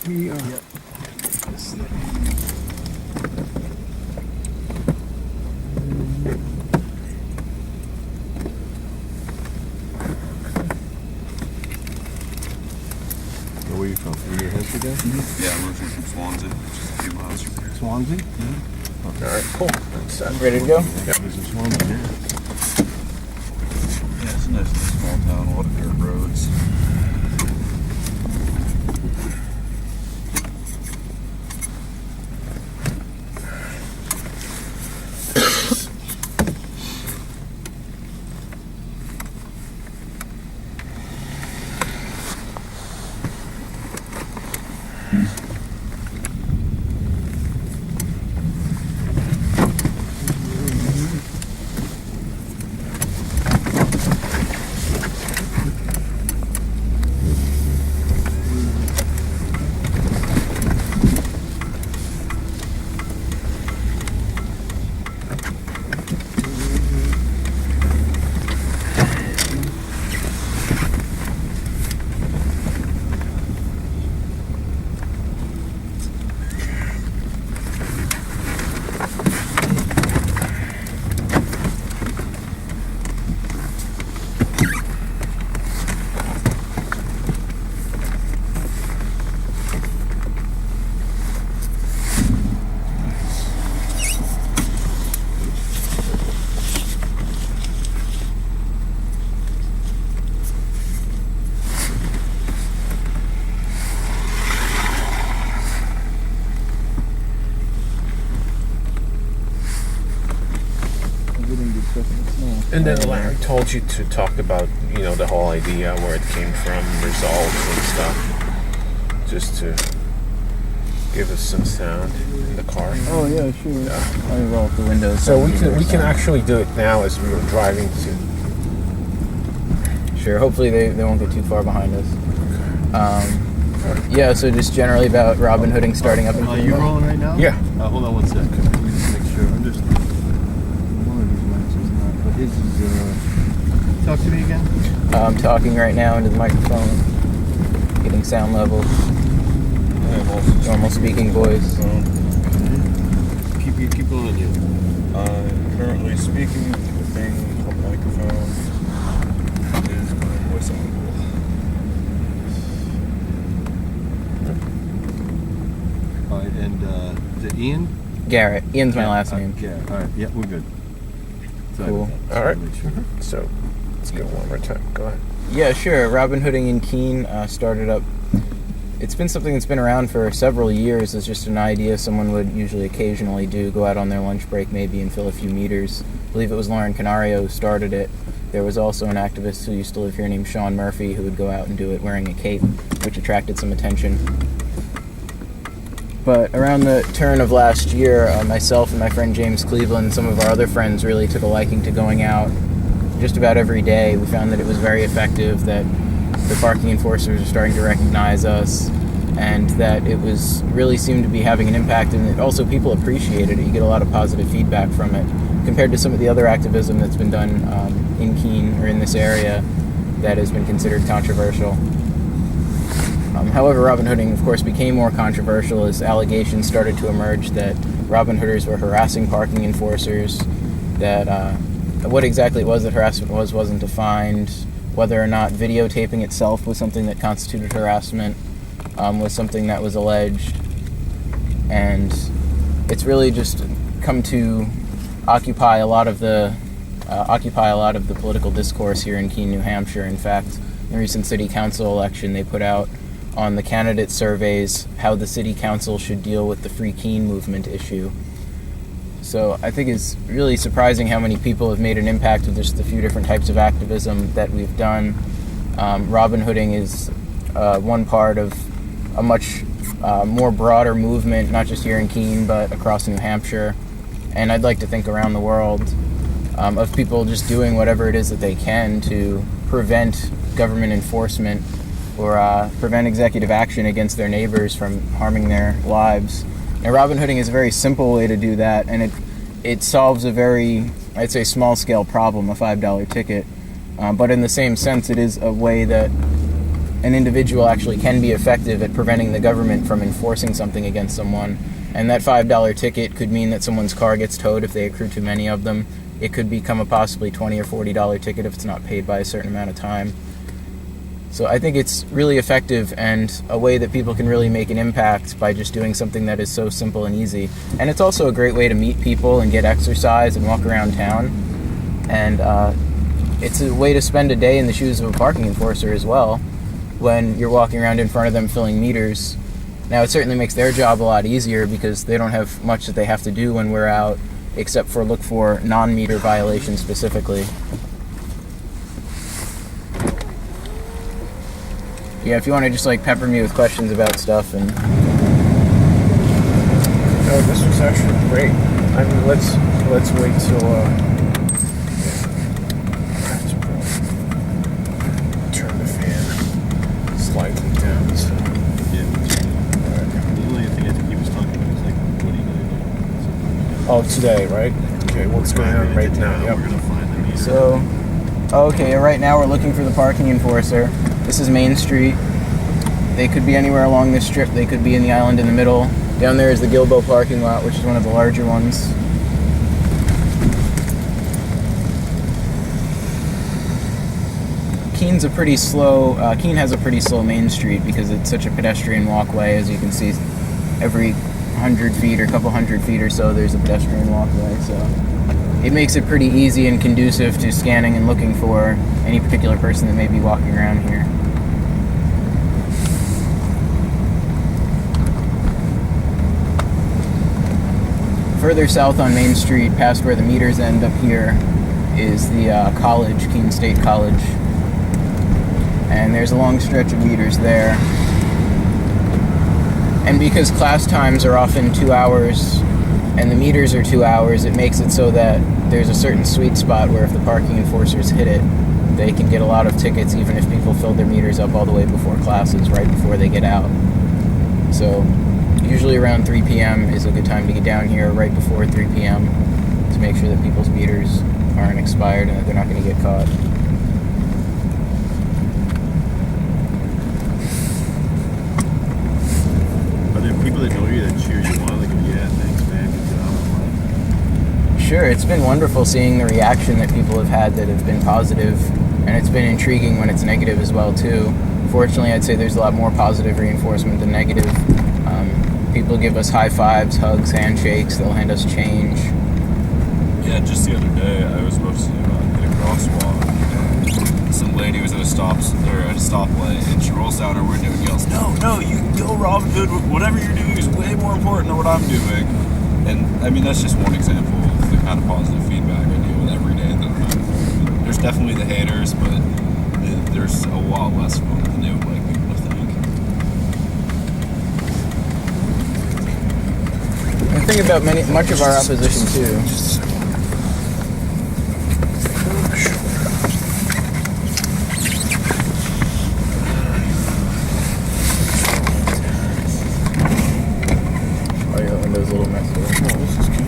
We Yep. Where are you from? From New Hampshire again? Yeah, I'm originally from Swansea, just a few miles from here. Swansea? All right, cool. That's ready to go? Yeah, it was in Swansea, yeah. Yeah, it's a nice little small town, a lot of dirt roads. And then Larry told you to talk about, the whole idea, where it came from, results and stuff, just to give us some sound in the car. Oh yeah, sure. Yeah. I'll roll up the windows. So we can actually do it now as we were driving to. Sure. Hopefully they won't get too far behind us. Yeah. So just generally about Robin Hooding starting up in. Are you rolling right now? Yeah. Hold on one sec. Let me just make sure. I'm just. One of these mics is not. But his is. Talk to me again. I'm talking right now into the microphone, getting sound levels, normal speaking voice. Keep on you. I'm currently speaking to the thing on the microphone. Is my voice audible? All right, and is it Ian? Garrett. Ian's my last name. Yeah. All right. Yeah, we're good. Sorry Cool. about that. All right. Make sure. So let's go one more time. Go ahead. Yeah, sure. Robin Hooding in Keene started up. It's been something that's been around for several years. It's just an idea someone would usually occasionally do, go out on their lunch break maybe and fill a few meters. I believe it was Lauren Canario who started it. There was also an activist who used to live here named Sean Murphy who would go out and do it wearing a cape, which attracted some attention. But around the turn of last year, myself and my friend James Cleveland and some of our other friends really took a liking to going out just about every day. We found that it was very effective, that the parking enforcers are starting to recognize us, and that it was really seemed to be having an impact, and it also people appreciated it. You get a lot of positive feedback from it compared to some of the other activism that's been done in Keene or in this area that has been considered controversial. However, Robin Hooding, of course, became more controversial as allegations started to emerge that Robin Hooders were harassing parking enforcers, that what exactly it was that harassment wasn't defined, whether or not videotaping itself was something that constituted harassment, was something that was alleged. And it's really just come to occupy a lot of the political discourse here in Keene, New Hampshire. In fact, in the recent city council election, they put out on the candidate surveys how the city council should deal with the Free Keene movement issue. So I think it's really surprising how many people have made an impact with just a few different types of activism that we've done. Robin Hooding is one part of a much more broader movement, not just here in Keene, but across New Hampshire, and I'd like to think around the world, of people just doing whatever it is that they can to prevent government enforcement or prevent executive action against their neighbors from harming their lives. And Robin Hooding is a very simple way to do that, and it solves a very, I'd say, small-scale problem, a $5 ticket. But in the same sense, it is a way that an individual actually can be effective at preventing the government from enforcing something against someone. And that $5 ticket could mean that someone's car gets towed if they accrue too many of them. It could become a possibly $20 or $40 ticket if it's not paid by a certain amount of time. So I think it's really effective and a way that people can really make an impact by just doing something that is so simple and easy. And it's also a great way to meet people and get exercise and walk around town. And it's a way to spend a day in the shoes of a parking enforcer as well, when you're walking around in front of them filling meters. Now, it certainly makes their job a lot easier because they don't have much that they have to do when we're out, except for look for non-meter violations specifically. Yeah, if you want to just like pepper me with questions about stuff and... No, this was actually great. I mean, let's wait till turn the fan slightly down. So. Yeah. The only thing I think he was talking about is like, what are you gonna do? Oh, today, right? Okay, what's going on right now? Yep. We're gonna find the meter. So, okay, right now we're looking for the parking enforcer. This is Main Street. They could be anywhere along this strip. They could be in the island in the middle. Down there is the Gilbo parking lot, which is one of the larger ones. Keene has a pretty slow Main Street because it's such a pedestrian walkway. As you can see, every 100 feet or couple hundred feet or so, there's a pedestrian walkway. So it makes it pretty easy and conducive to scanning and looking for any particular person that may be walking around here. Further south on Main Street, past where the meters end up here, is the college, Keene State College. And there's a long stretch of meters there. And because class times are often 2 hours and the meters are 2 hours, it makes it so that there's a certain sweet spot where if the parking enforcers hit it, they can get a lot of tickets even if people fill their meters up all the way before classes, right before they get out. So usually around 3 p.m. is a good time to get down here, right before 3 p.m. to make sure that people's meters aren't expired and that they're not going to get caught. Are there people that know you that cheer you on? Like, yeah, thanks, man, good job. Sure, it's been wonderful seeing the reaction that people have had that have been positive, and it's been intriguing when it's negative as well, too. Fortunately, I'd say there's a lot more positive reinforcement than negative. People give us high fives, hugs, handshakes, they'll hand us change. Yeah, just the other day, I was supposed to hit a crosswalk, and some lady was at a stoplight, and she rolls down her window and yells, "No, you go, Robin Hood, whatever you're doing is way more important than what I'm doing." And, I mean, that's just one example of the kind of positive feedback I deal with every day. There's definitely the haters, but there's a lot less of them than they would like people to think. The thing about much of our opposition, too, oh yeah, and those little messes. Oh, this is cute.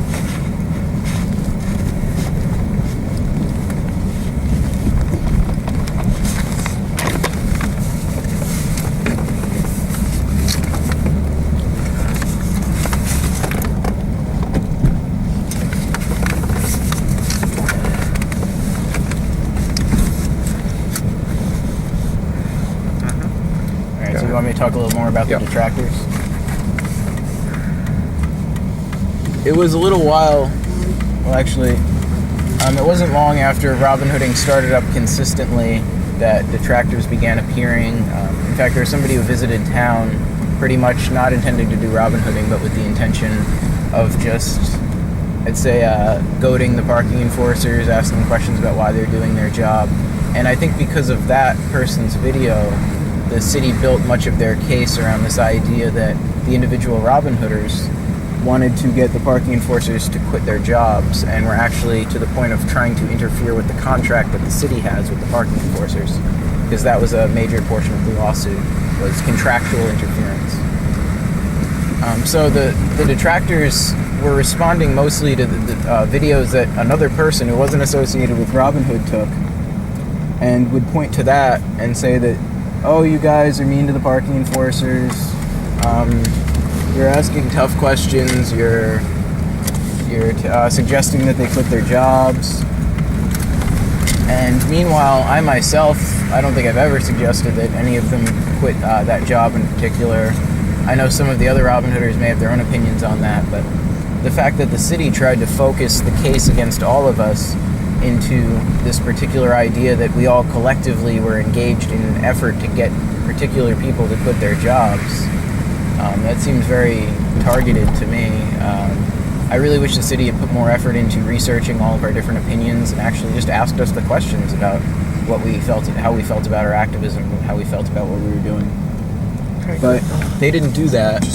Alright, so you want me to talk a little more about the detractors? It was a little while, well actually, it wasn't long after Robin Hooding started up consistently that detractors began appearing. In fact, there was somebody who visited town pretty much not intending to do Robin Hooding, but with the intention of just, I'd say, goading the parking enforcers, asking questions about why they're doing their job. And I think because of that person's video, the city built much of their case around this idea that the individual Robin Hooders wanted to get the parking enforcers to quit their jobs and were actually to the point of trying to interfere with the contract that the city has with the parking enforcers, because that was a major portion of the lawsuit, was contractual interference. So the detractors were responding mostly to the videos that another person who wasn't associated with Robin Hood took, and would point to that and say that oh, you guys are mean to the parking enforcers. You're asking tough questions. You're suggesting that they quit their jobs. And meanwhile, I myself, I don't think I've ever suggested that any of them quit that job in particular. I know some of the other Robin Hooders may have their own opinions on that, but the fact that the city tried to focus the case against all of us into this particular idea that we all collectively were engaged in an effort to get particular people to quit their jobs, that seems very targeted to me. I really wish the city had put more effort into researching all of our different opinions and actually just asked us the questions about what we felt, how we felt about our activism, and how we felt about what we were doing. But they didn't do that.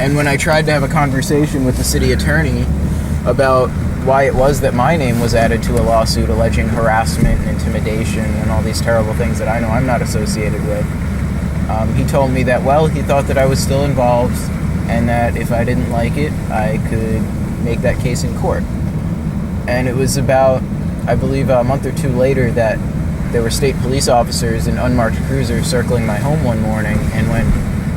And when I tried to have a conversation with the city attorney about why it was that my name was added to a lawsuit alleging harassment and intimidation and all these terrible things that I know I'm not associated with, he told me that, well, he thought that I was still involved and that if I didn't like it, I could make that case in court. And it was about, I believe, a month or two later that there were state police officers in unmarked cruisers circling my home one morning, and when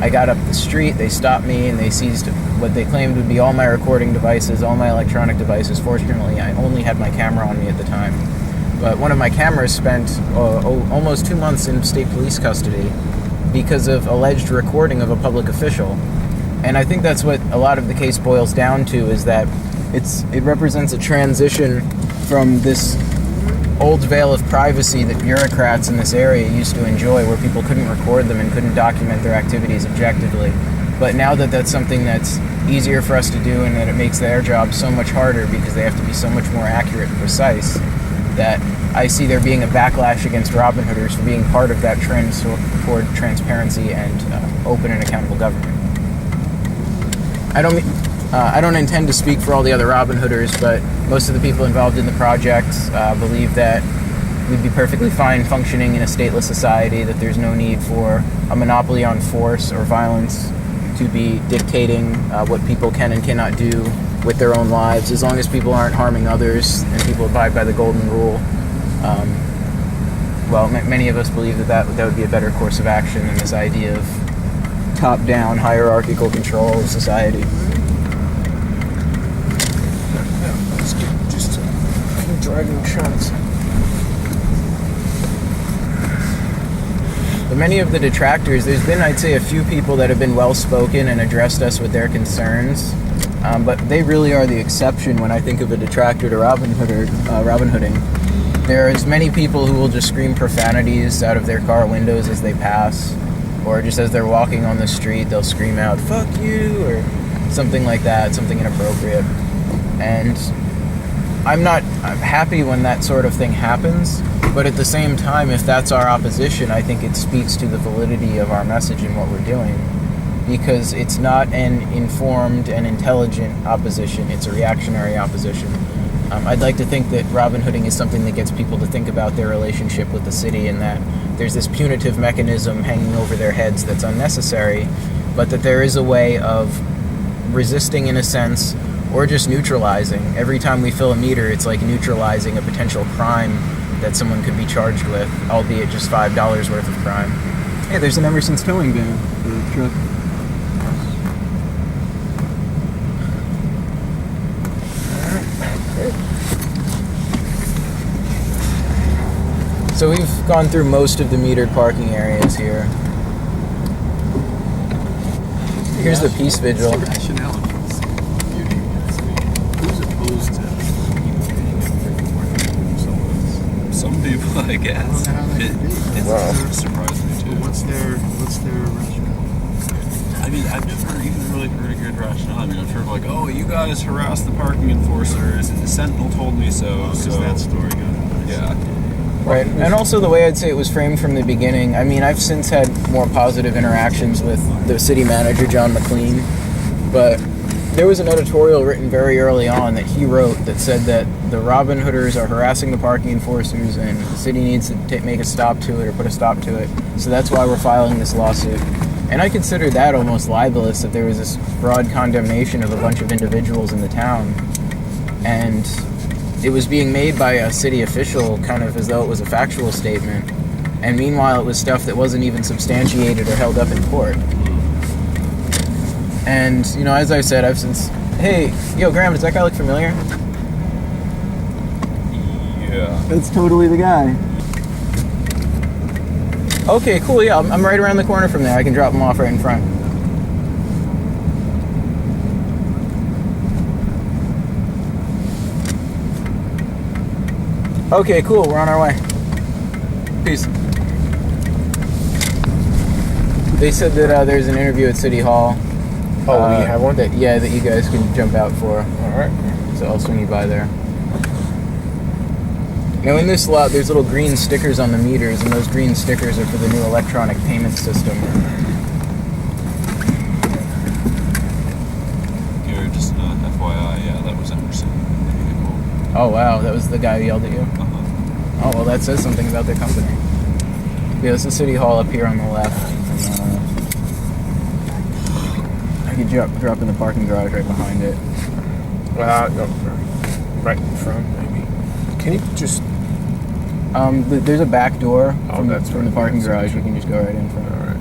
I got up the street, they stopped me and they seized what they claimed would be all my recording devices, all my electronic devices. Fortunately, I only had my camera on me at the time. But one of my cameras spent almost 2 months in state police custody because of alleged recording of a public official. And I think that's what a lot of the case boils down to, is that it represents a transition from this old veil of privacy that bureaucrats in this area used to enjoy, where people couldn't record them and couldn't document their activities objectively. But now that that's something that's easier for us to do, and that it makes their job so much harder because they have to be so much more accurate and precise, that I see there being a backlash against Robin Hooders for being part of that trend toward transparency and open and accountable government. I don't intend to speak for all the other Robin Hooders, but most of the people involved in the project believe that we'd be perfectly fine functioning in a stateless society, that there's no need for a monopoly on force or violence to be dictating what people can and cannot do with their own lives, as long as people aren't harming others and people abide by the golden rule. Many of us believe that would be a better course of action than this idea of top-down hierarchical control of society. Just driving shots. But many of the detractors, there's been, I'd say, a few people that have been well-spoken and addressed us with their concerns, but they really are the exception when I think of a detractor to Robin Hooding. There's many people who will just scream profanities out of their car windows as they pass, or just as they're walking on the street, they'll scream out, "Fuck you," or something like that, something inappropriate. And I'm happy when that sort of thing happens, but at the same time, if that's our opposition, I think it speaks to the validity of our message and what we're doing, because it's not an informed and intelligent opposition, it's a reactionary opposition. I'd like to think that Robin Hooding is something that gets people to think about their relationship with the city, and that there's this punitive mechanism hanging over their heads that's unnecessary, but that there is a way of resisting in a sense, or just neutralizing. Every time we fill a meter, it's like neutralizing a potential crime that someone could be charged with, albeit just $5 worth of crime. Hey, there's an Emerson's towing van for the truck. So we've gone through most of the metered parking areas here. Here's the peace vigil. What's the rationale of this beauty? Who's opposed to people getting everything someone? Some people, I guess. I don't know how that could be. It surprised me too. What's their rationale? I mean, I've never even really heard a good rationale. I mean, I've heard like, oh, you guys harass the parking enforcers, and the Sentinel told me so. Because So that story got out. yeah. Right, and also the way I'd say it was framed from the beginning. I mean, I've since had more positive interactions with the city manager, John McLean, but there was an editorial written very early on that he wrote that said that the Robin Hooders are harassing the parking enforcers and the city needs to make a stop to it or put a stop to it. So that's why we're filing this lawsuit. And I consider that almost libelous, that there was this broad condemnation of a bunch of individuals in the town. And it was being made by a city official kind of as though it was a factual statement. And meanwhile, it was stuff that wasn't even substantiated or held up in court. And, you know, as I said, I've since... Hey, yo, Graham, does that guy look familiar? Yeah. That's totally the guy. Okay, cool, yeah, I'm right around the corner from there. I can drop him off right in front. Okay, cool, we're on our way. Peace. They said that there's an interview at City Hall. Oh, we have one? That you guys can jump out for. Alright. So I'll swing you by there. Now in this lot, there's little green stickers on the meters, and those green stickers are for the new electronic payment system. Here, just FYI, yeah, that was Emerson. Oh wow, that was the guy who yelled at you? Uh-huh. Oh, well that says something about their company. Yeah, it's the City Hall up here on the left. And, I could drop in the parking garage right behind it. No, right in front, maybe. Can you just... There's a back door from that's the right. parking garage. You can just go right in front. Alright.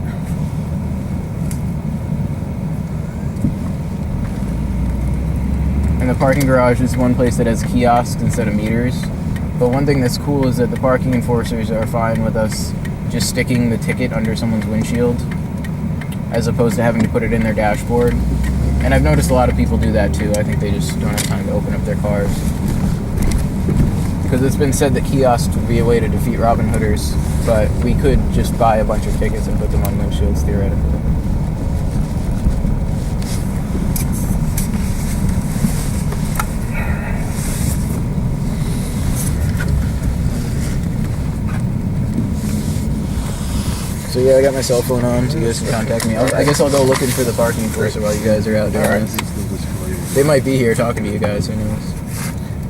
And the parking garage is one place that has kiosks instead of meters. But one thing that's cool is that the parking enforcers are fine with us just sticking the ticket under someone's windshield, as opposed to having to put it in their dashboard. And I've noticed a lot of people do that too. I think they just don't have time to open up their cars. Because it's been said that kiosks would be a way to defeat Robin Hooders, but we could just buy a bunch of tickets and put them on windshields theoretically. So yeah, I got my cell phone on, so you guys can contact me. I guess I'll go looking for the parking enforcer while you guys are out doing this. They might be here talking to you guys, who knows.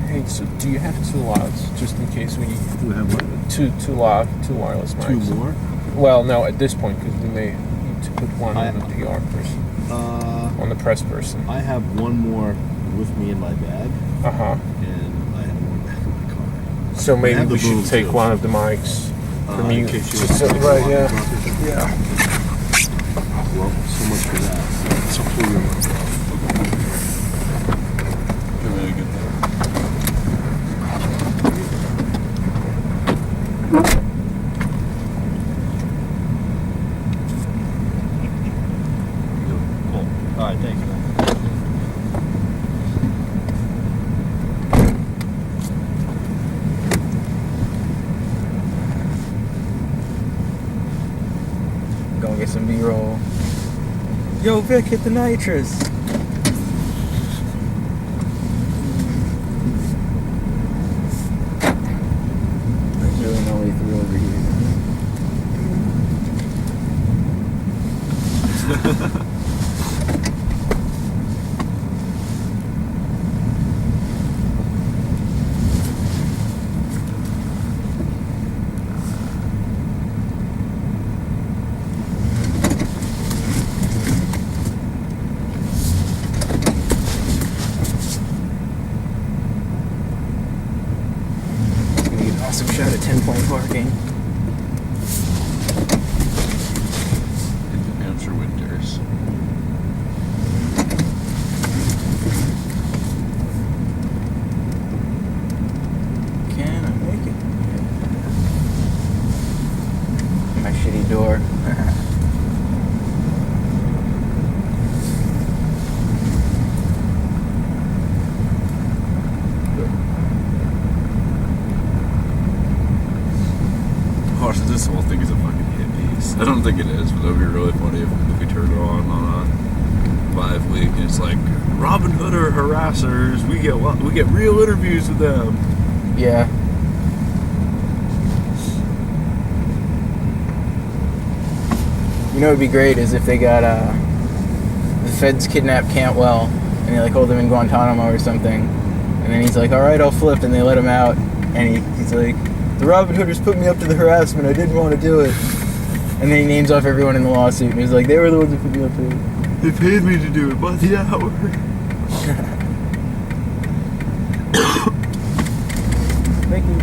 Hey, so do you have two lots, just in case we... Do we have what? Two wireless mics? Two more? Well, no, at this point, because we may need to put one on the PR person. On the press person. I have one more with me in my bag, Uh-huh. and I have one back in my car. So maybe have we the should boom, take too. one of the mics from you. In case you Just want to right, walk yeah. across or something. Yeah. Well, so much for that. So pull your Really good there. Cool. All right, thank you. Go and get some B-roll. Yo, Vic, hit the nitrous. There's really no way through over here. Gonna get an awesome shot at 10-point parking. New Hampshire winters. Can I make it? My shitty door. Oh, so this whole thing is a fucking hit piece. I don't think it is, but that would be really funny if we turned it on a 5 week and it's like Robin Hood or harassers. We get real interviews with them. Yeah. You know what would be great is if they got the feds kidnapped Cantwell and they like hold him in Guantanamo or something, and then he's like, "All right, I'll flip," and they let him out, and he's like, "The Robin Hooders put me up to the harassment. I didn't want to do it," and then he names off everyone in the lawsuit, and he's like, "They were the ones who put me up to it." They paid me to do it by the hour. Thank you.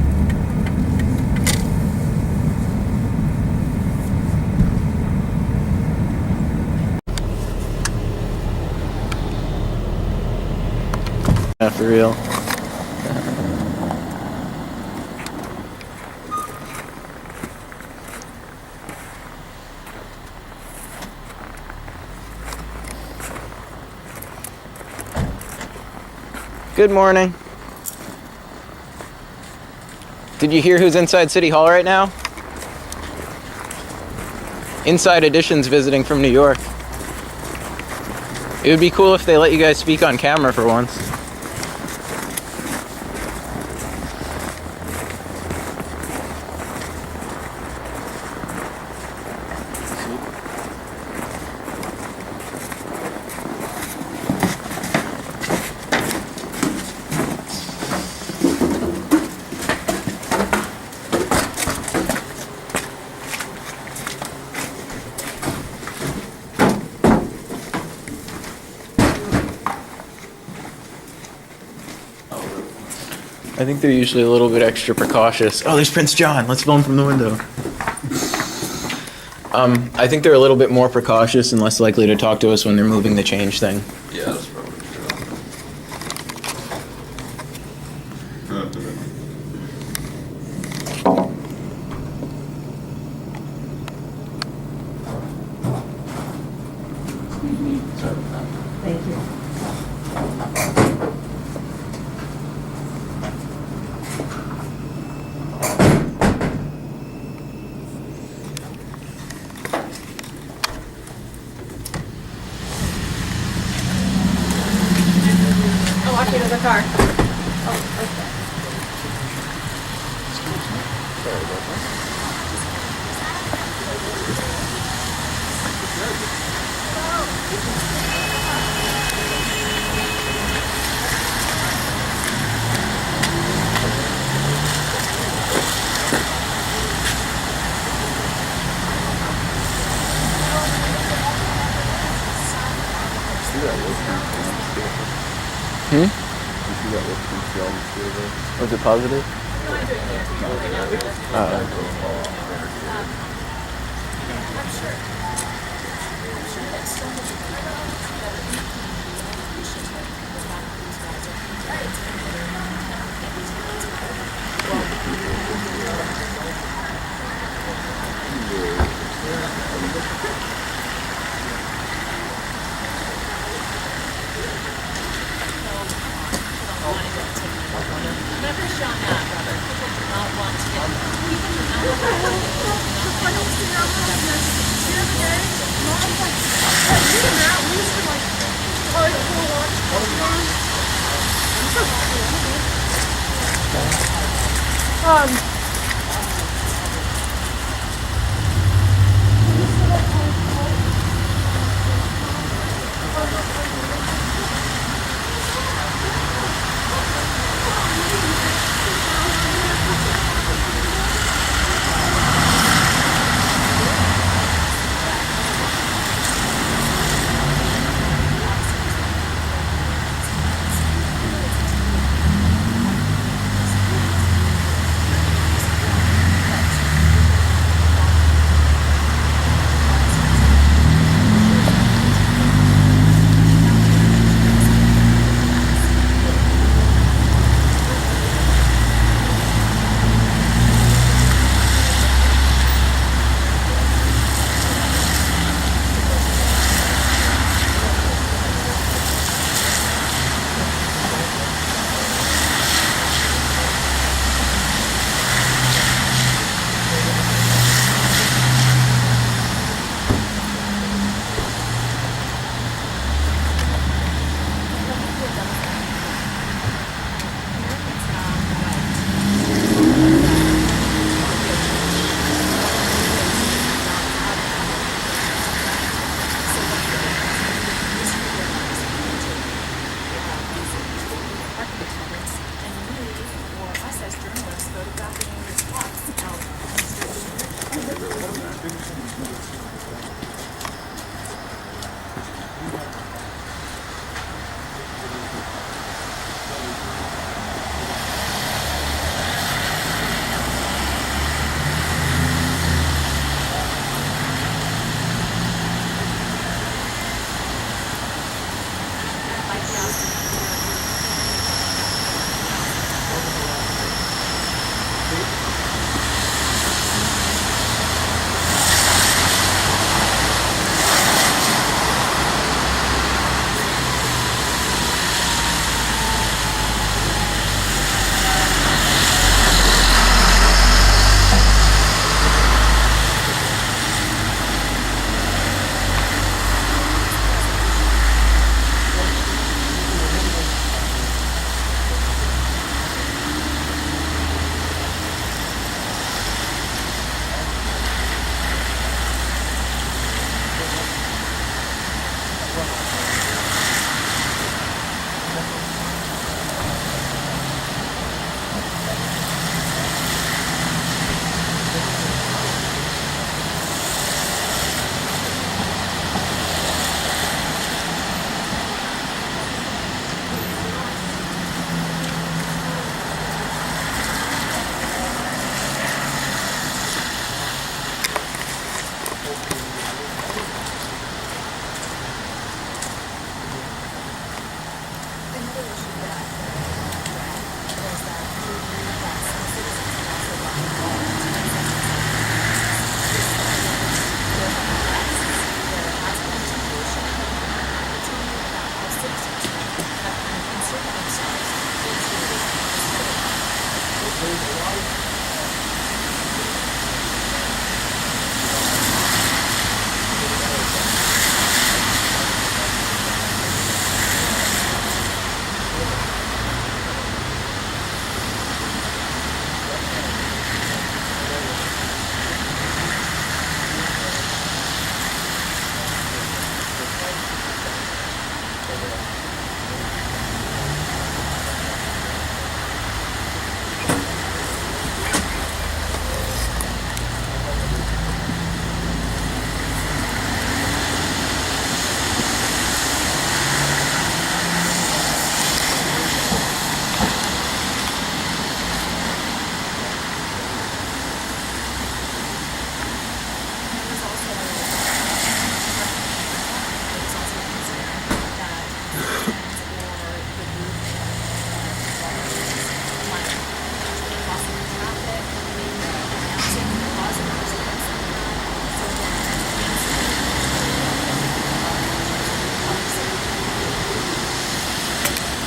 Yeah, for real. Good morning. Did you hear who's inside City Hall right now? Inside Edition's visiting from New York. It would be cool if they let you guys speak on camera for once. I think they're usually a little bit extra precautious. Oh, there's Prince John. Let's film from the window. I think they're a little bit more precautious and less likely to talk to us when they're moving the change thing. Yeah, that's probably true. Thank you. I'll walk you to the car. Oh, okay. Was it positive?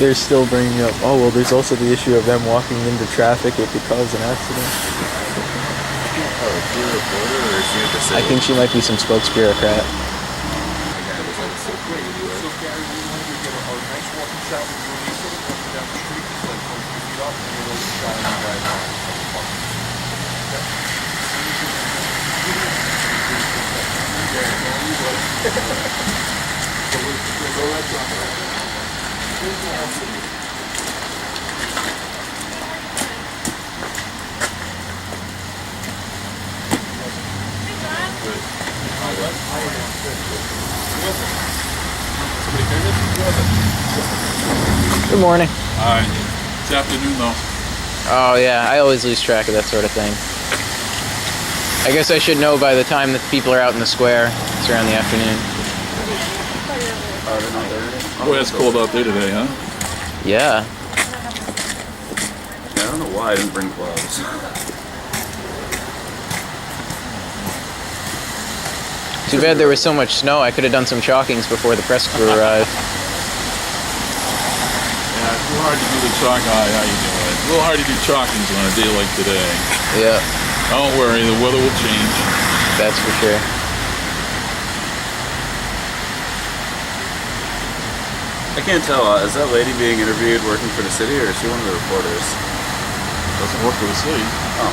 they're still bringing up, oh, well, there's also the issue of them walking into traffic. It could cause an accident. Oh, is she a reporter or is she at the city? I think she might be some spokesbureaucrat. Good morning. Hi. It's afternoon though. Oh, yeah, I always lose track of that sort of thing. I guess I should know by the time that people are out in the square. It's around the afternoon. Boy, it's cold out there today, huh? Yeah. I don't know why I didn't bring gloves. Too bad there was so much snow. I could have done some chalkings before the press crew arrived. Yeah, it's a little hard to do the chalk. Hi, how you doing? It's a little hard to do chalkings on a day like today. Yeah, Don't worry, the weather will change. that's for sure. I can't tell. Is that lady being interviewed working for the city or is she one of the reporters? Doesn't work for the city. Oh.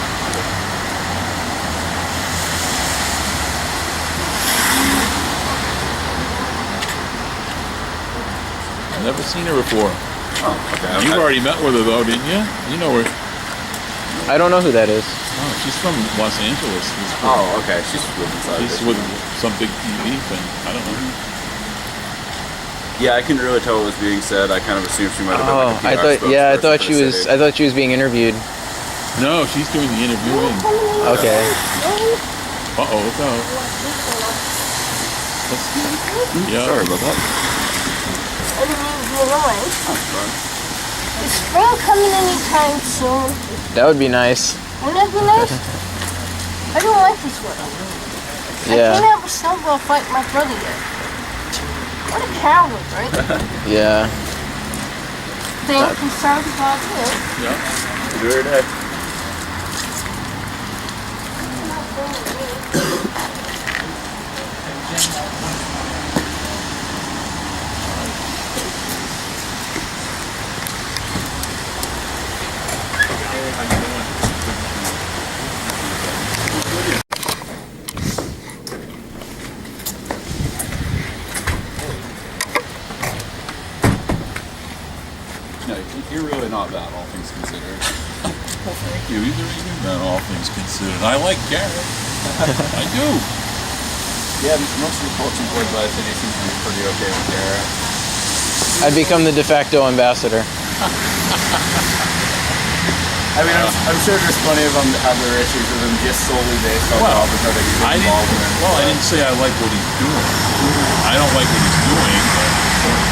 I've never seen her before. Oh, okay. You've already met with her though, didn't you? You know her. I don't know who that is. Oh, she's from Los Angeles. Oh, okay. She's with inside. She's with some big TV thing. I don't know. Yeah, I couldn't really tell what was being said. I kind of assumed she might have been Oh, like a PR I spokesperson thought for she the was. city. I thought she was being interviewed. No, she's doing the interviewing. Okay. Uh-oh, look out. Yeah. Sorry about that. I didn't mean to be annoying. That's fun. Is spring coming anytime soon? That would be nice. Wouldn't that be nice? I don't like this weather. I Yeah. can't have a snowball fight my brother yet. What a coward, right? Yeah. Thing concerned about it. Yeah. Do her day. No, you're really not bad, all things considered. Well, thank you. You're very good, all things considered. I like Garrett. I do. Yeah, most of the folks employed by the city seem to be pretty okay with Garrett. I'd become the de facto ambassador. I mean, I'm sure there's plenty of them that have their issues with him just solely based on Well, Robin Hood he's involved in. I didn't say I like what he's doing. I don't like what he's doing, but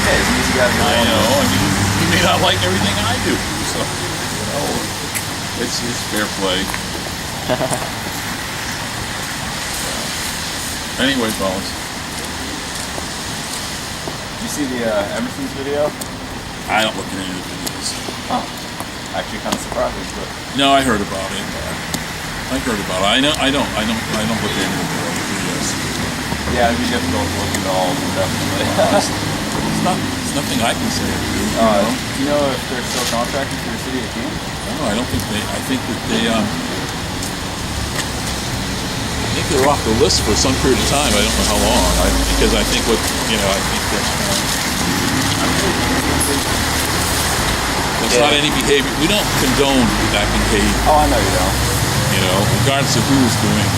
Hey, he's an easy guy to get I along know. with. I mean, he may not like everything I do, so you know, it's fair play. Anyway, fellas, Did you see the Emerson's video? I don't look at any of the videos. Oh, actually kind of surprising, but No, I heard about it. I heard about it. I don't look at any of the videos. yeah, it'd be difficult to look into all of them, definitely. It's nothing I can say. Do you know if they're still contracting for the city of Keene? No, I don't think they. I think that they. I think they're off the list for some period of time. I don't know how long. Because I think what I think that's not any behavior. We don't condone that behavior. Oh, I know you don't. Regardless of who's doing it.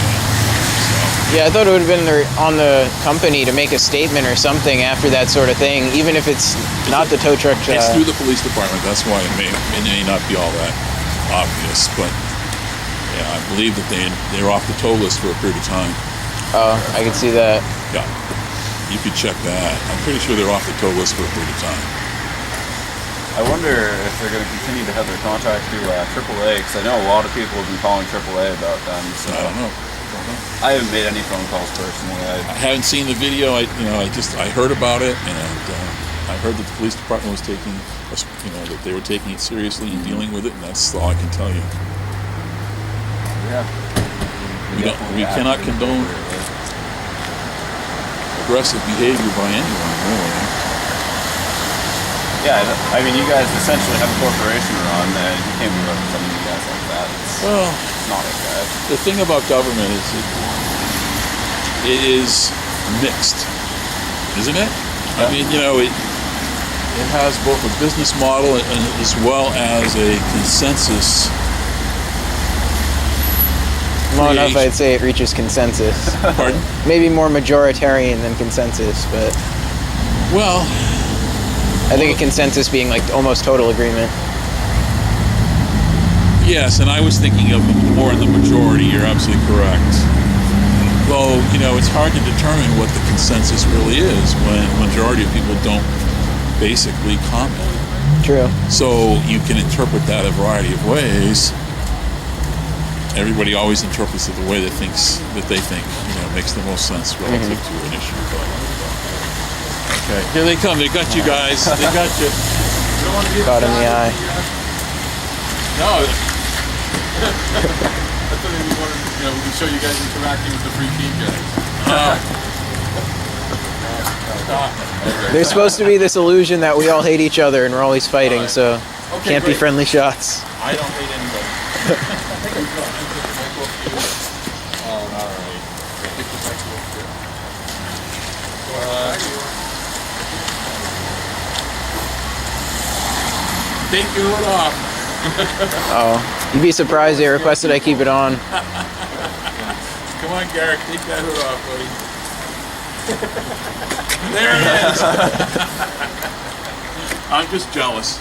Yeah, I thought it would have been on the company to make a statement or something after that sort of thing, even if it's not the tow truck. It's through the police department. That's why it may not be all that obvious, but yeah, I believe that they're off the tow list for a period of time. Oh, I can see that. Yeah, you could check that. I'm pretty sure they're off the tow list for a period of time. I wonder if they're going to continue to have their contract through AAA, because I know a lot of people have been calling AAA about them. So I don't know. I haven't made any phone calls personally. I haven't seen the video. I heard about it, and I heard that the police department was taking, that they were taking it seriously and dealing with it, and that's all I can tell you. Yeah. We cannot condone aggressive behavior by anyone, really. Yeah, I mean, you guys essentially have a corporation run, and you can't be representing you guys like that. It's not okay. The thing about government is it is mixed, isn't it? I mean, it has both a business model and as well as a consensus. Long enough, I'd say it reaches consensus. Pardon? Maybe more majoritarian than consensus, but Well, I think a consensus being like almost total agreement. yes, and I was thinking of more in the majority. You're absolutely correct. Though, it's hard to determine what the consensus really is when a majority of people don't basically comment. True. So you can interpret that a variety of ways. Everybody always interprets it the way they think makes the most sense relative to an issue. Okay, here they come. They got you guys. They got you. Caught in the eye. No. I thought maybe we can show you guys interacting with the Free Keene guys. There's supposed to be this illusion that we all hate each other and we're always fighting, so can't be friendly shots. I don't hate anybody. Take your hood off. Oh, you'd be surprised they requested I keep it on. Come on, Garrick, take that hood off, buddy. There it is. I'm just jealous.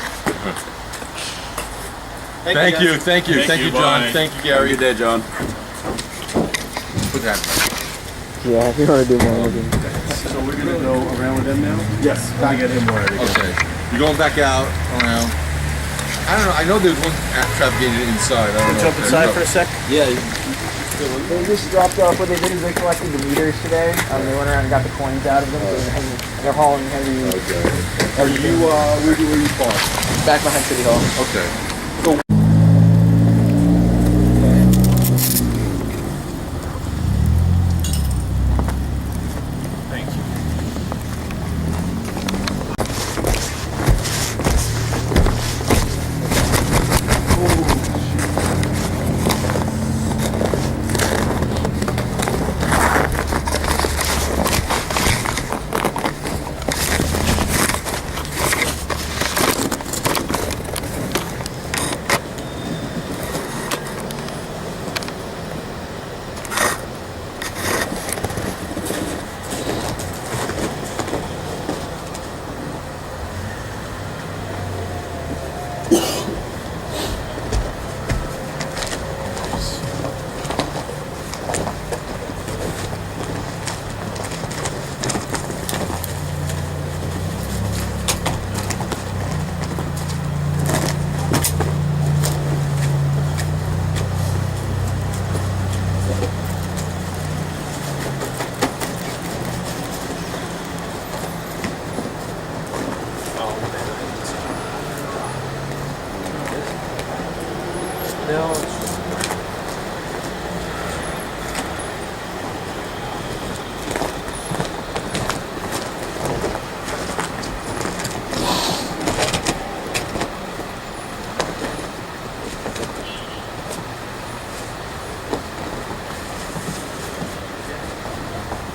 Thank you, John. bye. Thank you, Gary. Good day, John. Put that back. Yeah, if you want to do more looking. So we're gonna go around with them now? Yes. Back at him more. Okay. You're going back out around. I don't know. I know there's one trap gated inside. I don't know. Jump inside for a sec. Yeah. They just dropped off what they did is they collected the meters today. They went around and got the coins out of them. So they're hauling heavy. Okay. Are you where do you park? Back behind City Hall. Okay. Thank you.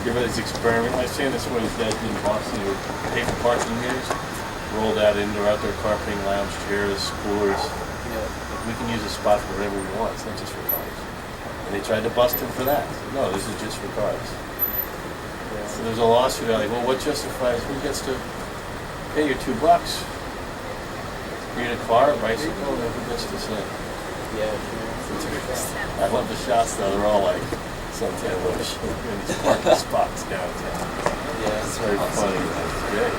Give it this experiment. I've seen this where his dad did in Boston. He would pay for parking meters, roll that indoor, outdoor carpeting, lounge chairs, coolers. Like, we can use a spot for whatever we want. It's not just for cars. And they tried to bust him for that. No, this is just for cars. So there's a lawsuit out like, well, what justifies who gets to pay your $2? You're in a car, a bicycle, and who gets to say? Yeah. I love the shots though. They're all like suntan lotion in these parking spots downtown. Yeah, It's very funny. It's great.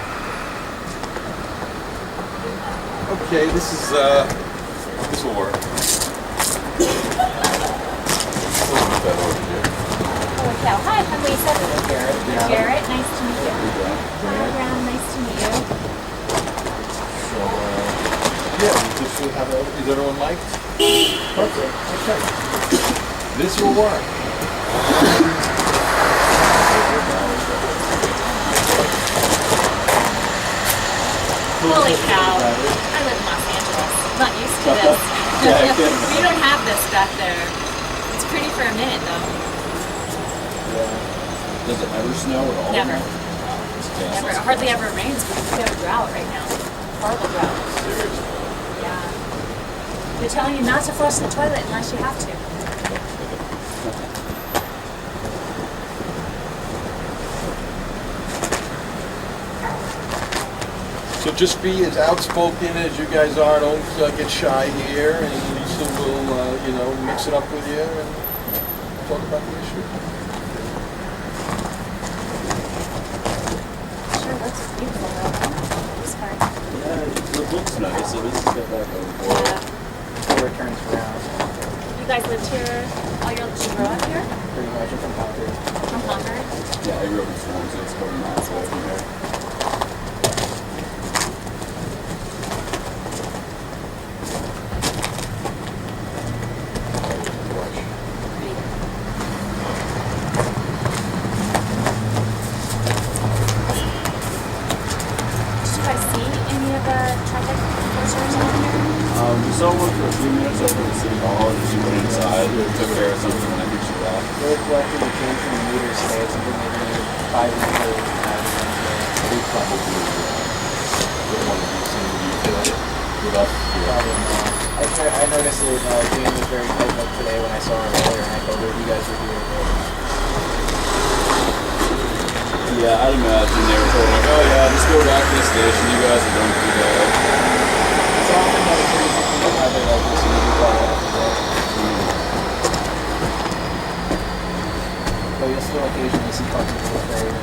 Okay, this will work. Holy cow. Hi, I'm Lisa. Garrett, nice to meet you. Hi, Brown, nice to meet you. Is everyone liked? Perfect. Okay. This will work. Holy cow. I live in Los Angeles. I'm not used to this. We don't have this back there. It's pretty for a minute though. Does it ever snow at all? Never. Never. It hardly ever rains. We have a drought right now. Horrible drought. Seriously? Yeah. They're telling you not to flush the toilet unless you have to. So just be as outspoken as you guys are. Don't get shy here, and Lisa will, mix it up with you and talk about the issue. Sure, looks beautiful though. This part. Yeah, it looks nice. So this has got that going for it. Yeah. Before it turns around. You guys lived here all your life? You grew up here? Pretty much from Concord. From Concord? Yeah, I grew up in Swansea. It's a couple miles away from here. We saw one for a few minutes over at City Hall, and she went inside, took care of something, and I think she left. They're collecting the change from the meters today. It's something they need 5 meters. They probably would want to do some utility with us here. I noticed that Jane was very tight up today when I saw her earlier, and I told her you guys were here. Yeah, I'd imagine they were told, like, oh yeah, just go back to the station, you guys are going to do that. It's often that it's pretty people have their like this and you do that. But you'll still occasionally see parts of the ferry.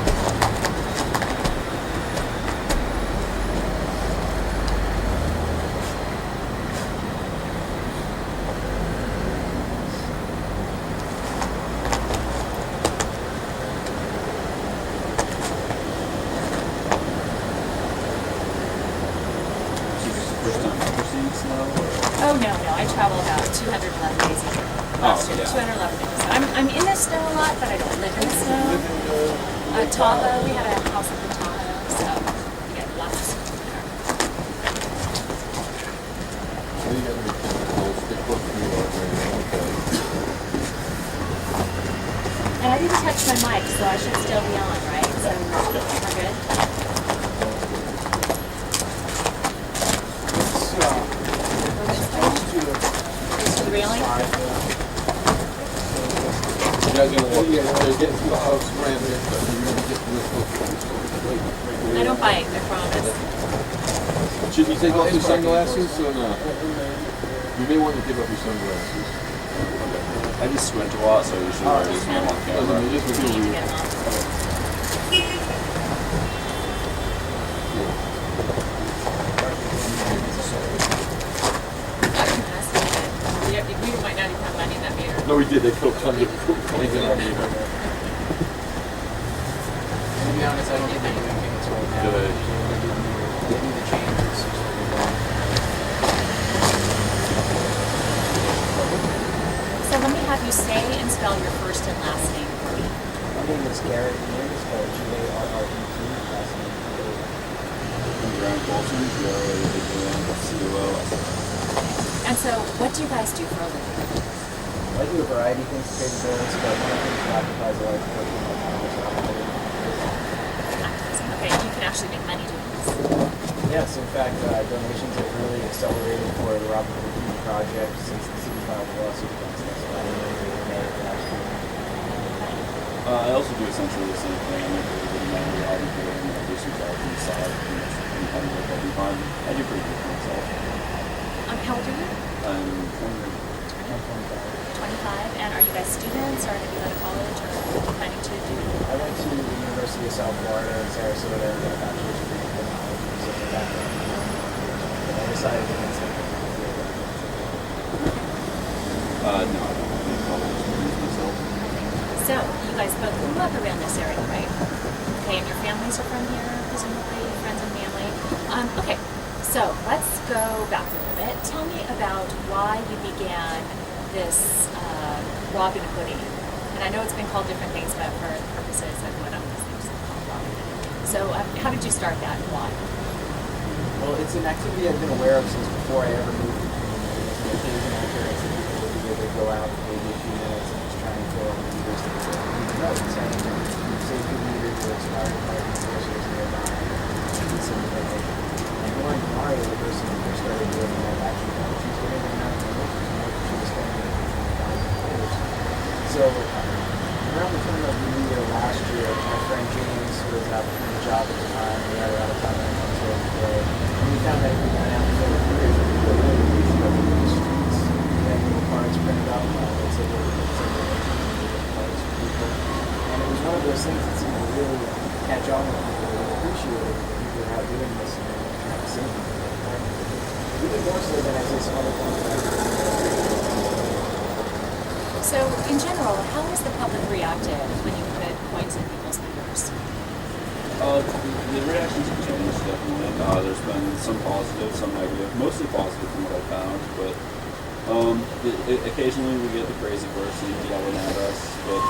Oh no, I travel about 211 days a year. Last year, 211 days. I'm in the snow a lot, but I don't live in the snow. Tahoe, we had a house up in Tahoe, so we get lots of snow there. And I didn't touch my mic, so I should still be on, right? So we're good? Really? You guys are going to get to the house, ran it, but you're going to get real close. I don't bite, I promise. Should you take off your sunglasses or not? You may want to give up your sunglasses. I just squint a lot, so I usually wear these when I'm on camera. You need to get them off. We might not even have money in that meter. No, we did. They put tons of coins in our meter. To be honest, I don't think they're doing payments right now. Good. They do the changes. So let me have you say and spell your first and last name for me. My name is Garrett Mears, spelled Garret. Last name I'm Graham Bolton, G-R-A-H-A-M-C-O-L-S. And so, what do you guys do for a living? I do a variety of things to pay the bills, but one of the things that occupies a large portion of my time is activism. Okay, you can actually make money doing this. Yes, in fact, donations have really accelerated for the Robin Hood of Keene project since the city filed a lawsuit against us. I I also do essentially the same thing. I make a little bit of money, Robin Hood, and I do some jobs on the side. I do pretty good for myself. How old are you? I'm 25. And are you guys students, or have you gone to college, or planning to do? I went to the University of South Florida in Sarasota and got a bachelor's degree in criminology, so the background. But I decided against it. No, I don't have any college experience myself. So, you guys both grew up around this area, right? Okay, and your families are from here, presumably, friends and family. Okay, so let's go back a little bit. tell me about why you began this Robin Hooding. And I know it's been called different things, but for purposes of what I'm listening to, it's called Robin Hooding. So how did you start that and why? Well, it's an activity I've been aware of since before I ever moved to Keene. It's an occasional occurrence that people will do. They go out for maybe a few minutes and just try and fill in the meters that they need to know. It's saying that you've saved your meters or expired parking sources nearby. It's something that they and Lauren Mario, the person who first started doing that, actually found she's getting the amount of money she was spending on meters. So around the turn of the new year last year, my friend James was out doing a job at the time, and we had a lot of time on the road today. And we found that if we went out and filled meters, we could really reach up into the streets. We had little cards printed up, that said that we could send little cards for people. And it was one of those things that seemed to really catch on with people and appreciate it. People were out doing this and trying to save people. Even more so than I say some other things that I've So, in general, how has the public reacted when you put points in people's meters? The reactions have changed, definitely. There's been some positive, some negative, mostly positive from what I found, but occasionally we get the crazy person yelling at us, but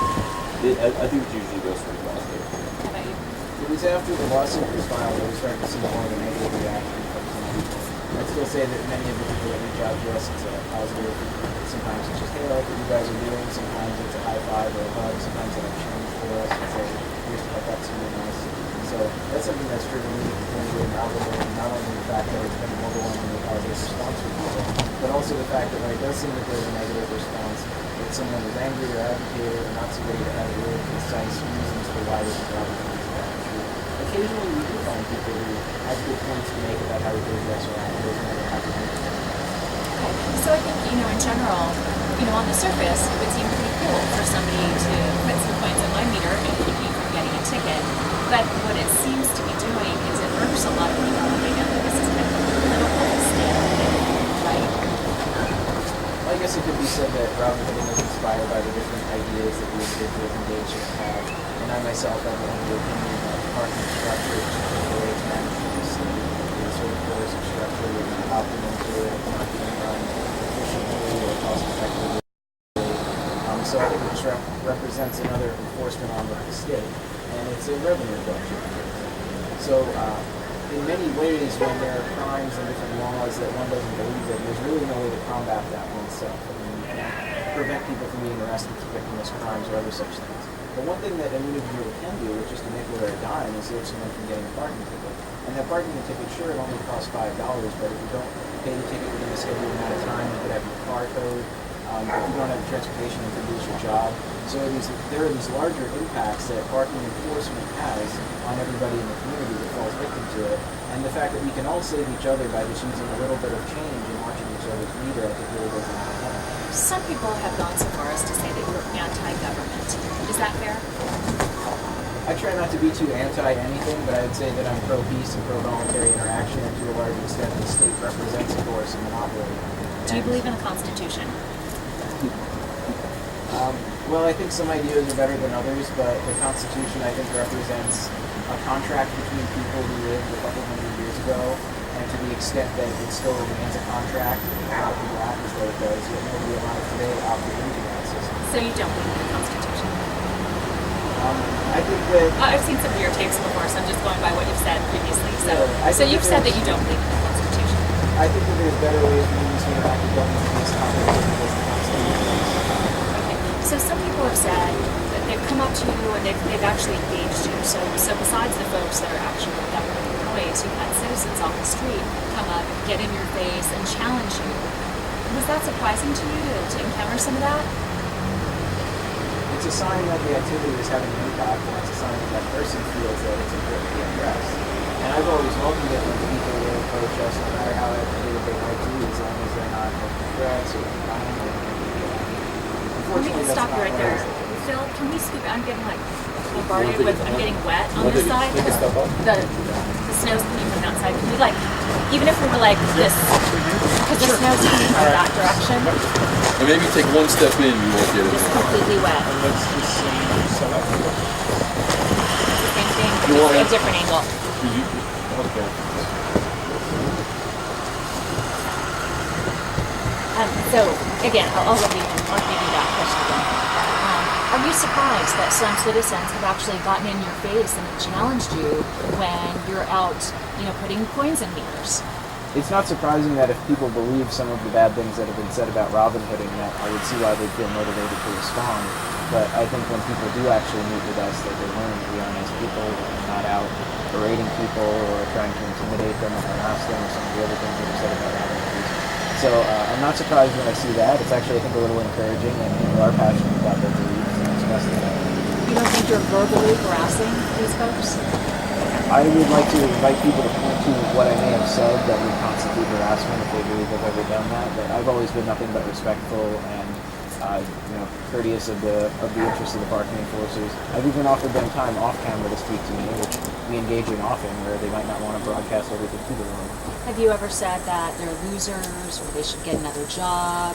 I think it usually goes pretty positive. How about you? It was after the lawsuit was filed that we started to see more of a negative reaction from some people. I'd still say that many of the people that reach out to us, it's a positive. Sometimes it's just, hey, I like what you guys are doing. Sometimes it's a high five or a hug. Sometimes they have change for us and say, here's what that's really nice. So that's something that's driven me to continue to overwhelm, not only the fact that it's been overwhelming the positive response from people, but also the fact that when it does seem that there's a negative response, that someone is angry or agitated or not so ready to have really concise reasons for why this is probably occasionally we do find people who have good points to make about how we do this or how those never happen. Okay, so I think, in general, on the surface, it would seem pretty cool for somebody to put some points on my meter and keep me from getting a ticket. But what it seems to be doing is it irks a lot of people. They know that this is kind of a political stand, right? Well, I guess it could be said that Robin Hood is inspired by the different ideas that the individuals engaged in have. And I myself have an opinion that parking structure is just the way it's managed in the city. It's sort of coercive structure with an optimum to it. It's not being run efficiently or cost effectively. So I think it just represents another enforcement arm of the state. And it's a revenue reduction. So in many ways, when there are crimes and different laws that one doesn't believe in, there's really no way to combat that oneself. I mean, you can't prevent people from being arrested for victimless crimes or other such things. But one thing that an individual can do with just a nickel or a dime is save someone from getting a parking ticket. And that parking ticket, sure, it only costs $5, but if you don't pay the ticket within a scheduled amount of time, you could have your car towed. If you don't have transportation, you could lose your job. So there are these larger impacts that parking enforcement has on everybody in the community that falls victim to it. And the fact that we can all save each other by just using a little bit of change and watching each other's meter, I think really goes a long way. Some people have gone so far as to say that you're anti-government. Is that fair? I try not to be too anti-anything, but I would say that I'm pro-peace and pro-voluntary interaction, and to a large extent the state represents a force and monopoly. Do you believe in the Constitution? Well, I think some ideas are better than others, but the Constitution, I think, represents a contract between people who lived a couple hundred years ago, and to the extent that it still remains a contract, a lot of people act as though it does, yet nobody alive today opted into that system. So you don't believe in the Constitution? I think that... I've seen some of your tapes before, so I'm just going by what you've said previously. So you've said that you don't believe in the Constitution? I think that there's better ways for humans to interact with government in this context than the Constitution. So some people have said that they've come up to you and they've actually engaged you. So besides the folks that are actually government employees, you've had citizens off the street come up, get in your face, and challenge you. Was that surprising to you to encounter some of that? It's a sign that the activity is having an impact, and it's a sign that that person feels that it's important to be addressed. And I've always welcomed it when people will approach us, no matter how agitated they might be, as long as they're not making threats or violent. We can stop you right there. Phil, can we scoop? I'm getting bombarded with. I'm getting wet on this side. The snow's coming from that side. Can we even if we were like this, because the snow's coming from that direction. And maybe take one step in, you won't get it. It's completely wet. Let's just set up. It's the same thing, just a different angle. Okay. So again, I'll give you that question again. Are you surprised that some citizens have actually gotten in your face and challenged you when you're out, putting coins in meters? It's not surprising that if people believe some of the bad things that have been said about Robin Hooding, that I would see why they feel motivated to respond. But I think when people do actually meet with us, that they learn that we are nice people, that we're not out berating people or trying to intimidate them or harass them or some of the other things that are said about Robin Hooders. So I'm not surprised when I see that. It's actually, I think, a little encouraging, and people are passionate about their beliefs and expressing that. You don't think you're verbally harassing these folks? I would like to invite people to point to what I may have said that would constitute harassment if they believe I've ever done that. But I've always been nothing but respectful and courteous of the interests of the parking enforcers. I've even offered them time off camera to speak to me, which we engage in often, where they might not want to broadcast everything to the room. Have you ever said that they're losers or they should get another job?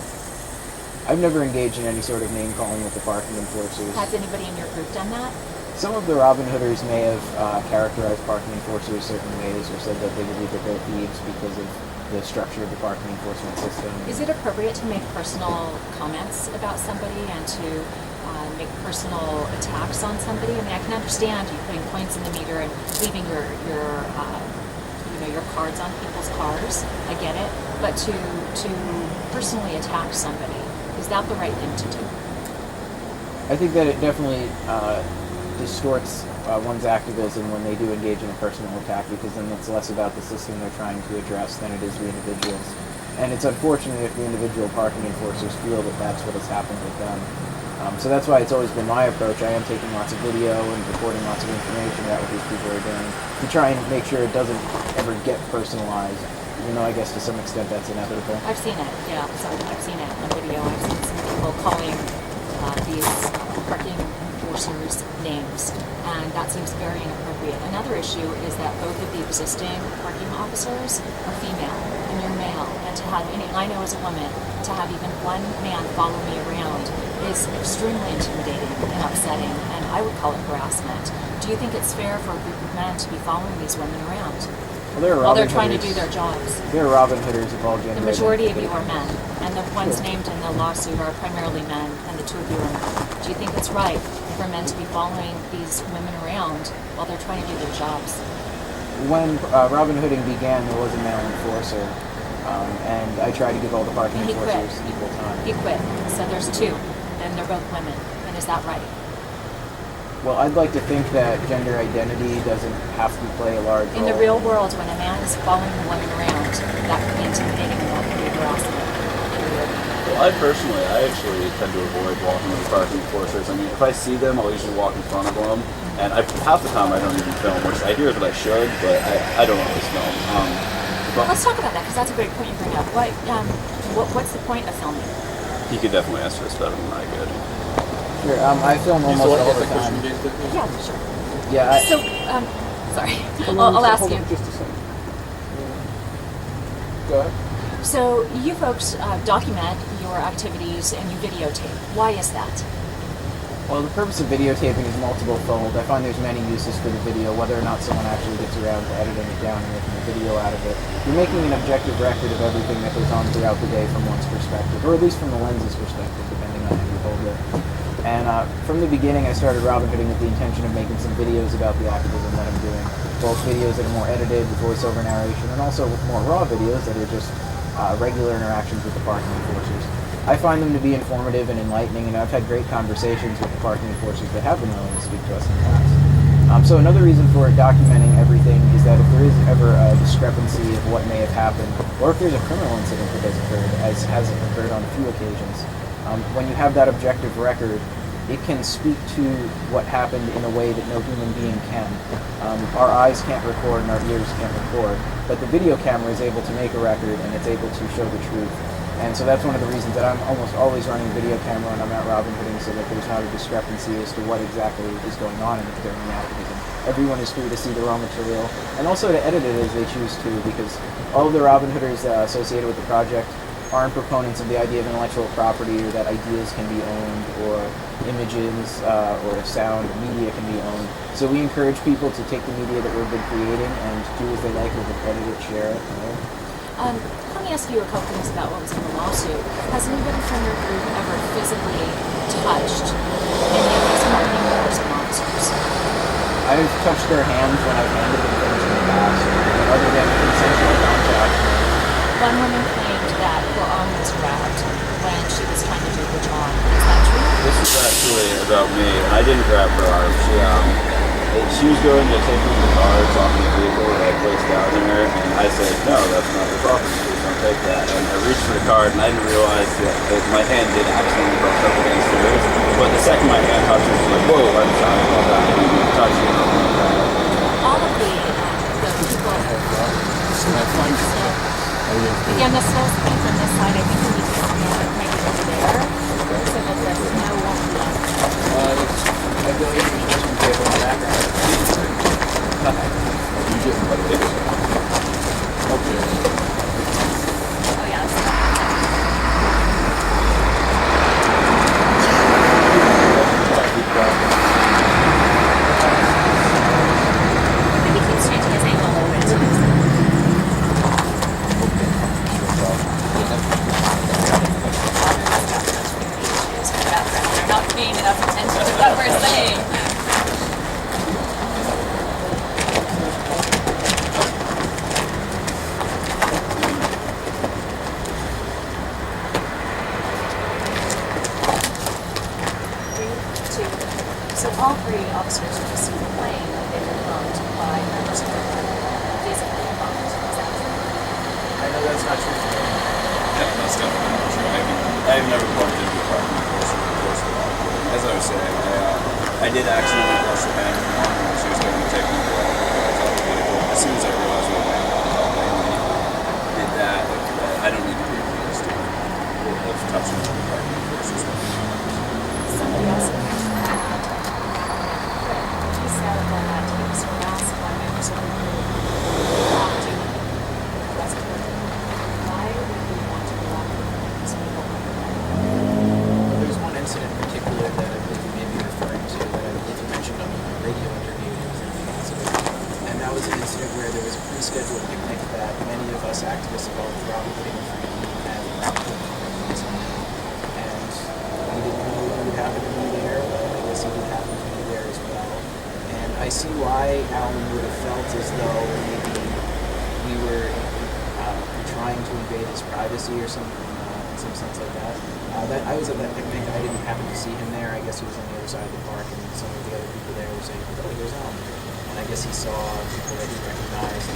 I've never engaged in any sort of name calling with the parking enforcers. Has anybody in your group done that? Some of the Robin Hooders may have characterized parking enforcers certain ways or said that they believe that they're thieves because of the structure of the parking enforcement system. Is it appropriate to make personal comments about somebody and to make personal attacks on somebody? I mean, I can understand you putting points in the meter and leaving your cards on people's cars. I get it, but to personally attack somebody, is that the right thing to do? I think that it definitely distorts one's activism when they do engage in a personal attack, because then it's less about the system they're trying to address than it is the individuals. And it's unfortunate if the individual parking enforcers feel that that's what has happened with them. So that's why it's always been my approach. I am taking lots of video and recording lots of information about what these people are doing to try and make sure it doesn't ever get personalized, even though I guess to some extent that's inevitable. I've seen it, yeah. I've seen it on video. I've seen some people calling these parking enforcers names, and that seems very inappropriate. Another issue is that both of the existing parking officers are female, and you're male, and to have I know as a woman, to have even one man follow me around is extremely intimidating and upsetting, and I would call it harassment. Do you think it's fair for a group of men to be following these women around while they're trying to do their jobs? There are Robin Hooders of all genders. The majority of you are men, and the ones named in the lawsuit are primarily men, and the two of you are men. Do you think it's right for men to be following these women around while they're trying to do their jobs? When Robin Hooding began, there was a male enforcer, and I tried to give all the parking enforcers equal time. He quit, so there's two, and they're both women, and is that right? Well, I'd like to think that gender identity doesn't have to play a large role. In the real world, when a man is following a woman around, that can be intimidating and that can be harassment. Well, I actually tend to avoid walking with parking enforcers. I mean, if I see them, I'll usually walk in front of them, and half the time I don't even film, which I hear that I should, but I don't always film. Let's talk about that, because that's a great point you bring up. What's the point of filming? You could definitely answer this better than I could. Sure, I film almost all the time. Yeah, sure. Yeah. Sorry. I'll ask you. Just a second. Go ahead. So you folks document your activities and you videotape. Why is that? Well, the purpose of videotaping is multiple-fold. I find there's many uses for the video, whether or not someone actually gets around to editing it down and making a video out of it. You're making an objective record of everything that goes on throughout the day from one's perspective, or at least from the lens's perspective, depending on how you hold it. And from the beginning, I started Robin Hooding with the intention of making some videos about the activism that I'm doing. Both videos that are more edited with voiceover narration, and also more raw videos that are just regular interactions with the parking enforcers. I find them to be informative and enlightening, and I've had great conversations with the parking enforcers that have been willing to speak to us in the past. So another reason for documenting everything is that if there is ever a discrepancy of what may have happened, or if there's a criminal incident that has occurred, as has occurred on a few occasions, when you have that objective record, it can speak to what happened in a way that no human being can. Our eyes can't record and our ears can't record, but the video camera is able to make a record and it's able to show the truth. And so that's one of the reasons that I'm almost always running video camera when I'm at Robin Hooding, so that there's not a discrepancy as to what exactly is going on during the activism. Everyone is free to see the raw material, and also to edit it as they choose to, because all of the Robin Hooders associated with the project aren't proponents of the idea of intellectual property, or that ideas can be owned, or images, or sound, or media can be owned. So we encourage people to take the media that we've been creating and do as they like with it, edit it, share it. Let me ask you a couple things about what was in the lawsuit. Has anybody from your group ever physically touched any of these marketing enforcement officers? I've touched their hands when I've handed them things in the past, other than consensual contact. One woman claimed that her arm was wrapped when she was trying to do the job. Is that true? This is actually about me. I didn't grab her arm. She was going to take me to the cards off the vehicle that I placed down there, and I said, no, that's not your property, please don't take that. And I reached for the card, and I didn't realize that my hand did accidentally brush up against hers. But the second my hand touched her, she was like, whoa, I'm sorry about that. I didn't even touch you. All of the people. Again, this snow's coming from this side. I think we need to come over maybe over there so that the snow won't be up. I feel like you're supposed to be in the background. Oh, yeah. Maybe keep changing his angle a little bit too. They're not paying enough attention to what we're saying. So all three officers who received the claim that they were bumped by members of the physically bumped. Is that true? I know that's not true. Yeah, that's definitely not true. I've never bumped into a parking enforcer before, so as I was saying, I did accidentally brush her hand on when she was going to take me to the vehicle. As soon as I realized what my hand did that, I don't need to be accused of touching the parking enforcer's hand. Somebody else mentioned that he said that he was harassed by members of the group not doing the rest of it. Why would we want to block these people like that? There's one incident in particular that I believe you may be referring to that I believe you mentioned on a radio interview and that was an incident where there was a pre-scheduled picnic that many of us activists involved with Robin Hood of Keene had and we didn't know who would happen to be there, but I guess he did happen to be there as well. And I see why Alan would have felt as though maybe we were trying to invade his privacy or something, in some sense like that. I was at that picnic. I didn't happen to see him there. I guess he was on the other side of the park, and some of the other people there were saying, "Oh, there's Alan." And I guess he saw people that he recognized,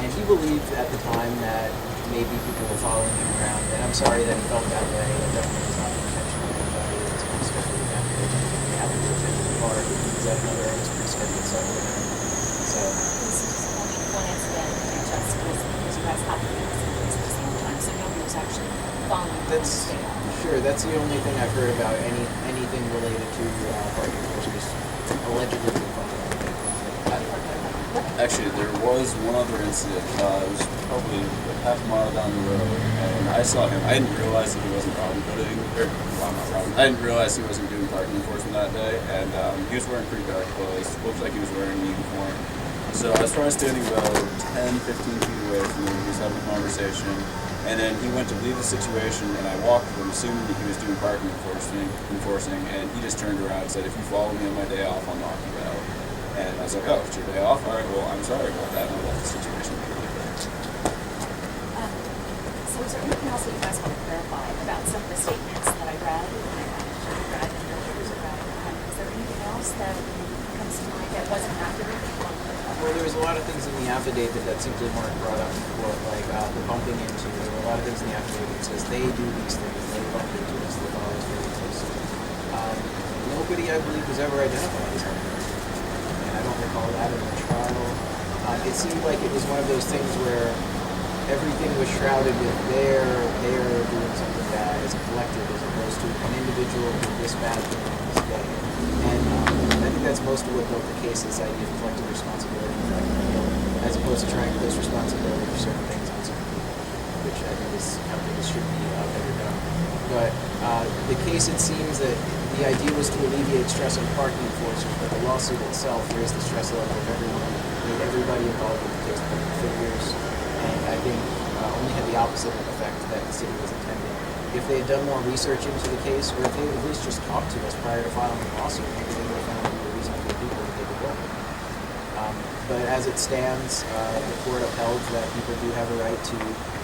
and he believed at the time that maybe people were following him around. And I'm sorry that he felt that way. It definitely was not the intention of anybody. It was a pre-scheduled event. He happened to attend the park. He was at another pre-scheduled site with him. So This is only one incident, and it just was because you guys happened to be at the same time, so nobody was actually following you. sure. That's the only thing I've heard about anything related to parking enforcement allegedly being funded. Actually, there was one other incident. It was probably a half mile down the road, and I saw him. I didn't realize that he wasn't Robin Hooding, I didn't realize he wasn't doing parking enforcement that day, and he was wearing pretty dark clothes. Looked like he was wearing a uniform. So I was probably standing about 10, 15 feet away from him. He was having a conversation, and then he went to leave the situation, and I walked with him, assuming that he was doing parking enforcing, and he just turned around and said, "If you follow me on my day off, I'll knock you out." And I was like, "Oh, it's your day off? All right, well, I'm sorry about that." And I left the situation. So is there anything else that you guys want to clarify about some of the statements that I read and your peers read? Is there anything else that comes to mind that wasn't accurate? Well, there was a lot of things in the affidavit that simply weren't brought up before, like the bumping into. There were a lot of things in the affidavit that says they do these things, they bump into us, they follow us very closely. Nobody, I believe, was ever identified as having that. And I don't recall that in the trial. It seemed like it was one of those things where everything was shrouded with they're doing something bad as a collective, as opposed to an individual who did this bad thing on this day. And I think that's most of what built the case, this idea of collective responsibility, as opposed to trying to place responsibility for certain things on certain people, which I think is how things should be better done. But the case, it seems that the idea was to alleviate stress on parking enforcers, but the lawsuit itself raised the stress level of everyone, made everybody involved in the case public figures, and I think only had the opposite effect that the city was intending. If they had done more research into the case, or if they had at least just talked to us prior to filing the lawsuit, maybe they would have found we were reasonable people to take a look. But as it stands, the court upheld that people do have a right to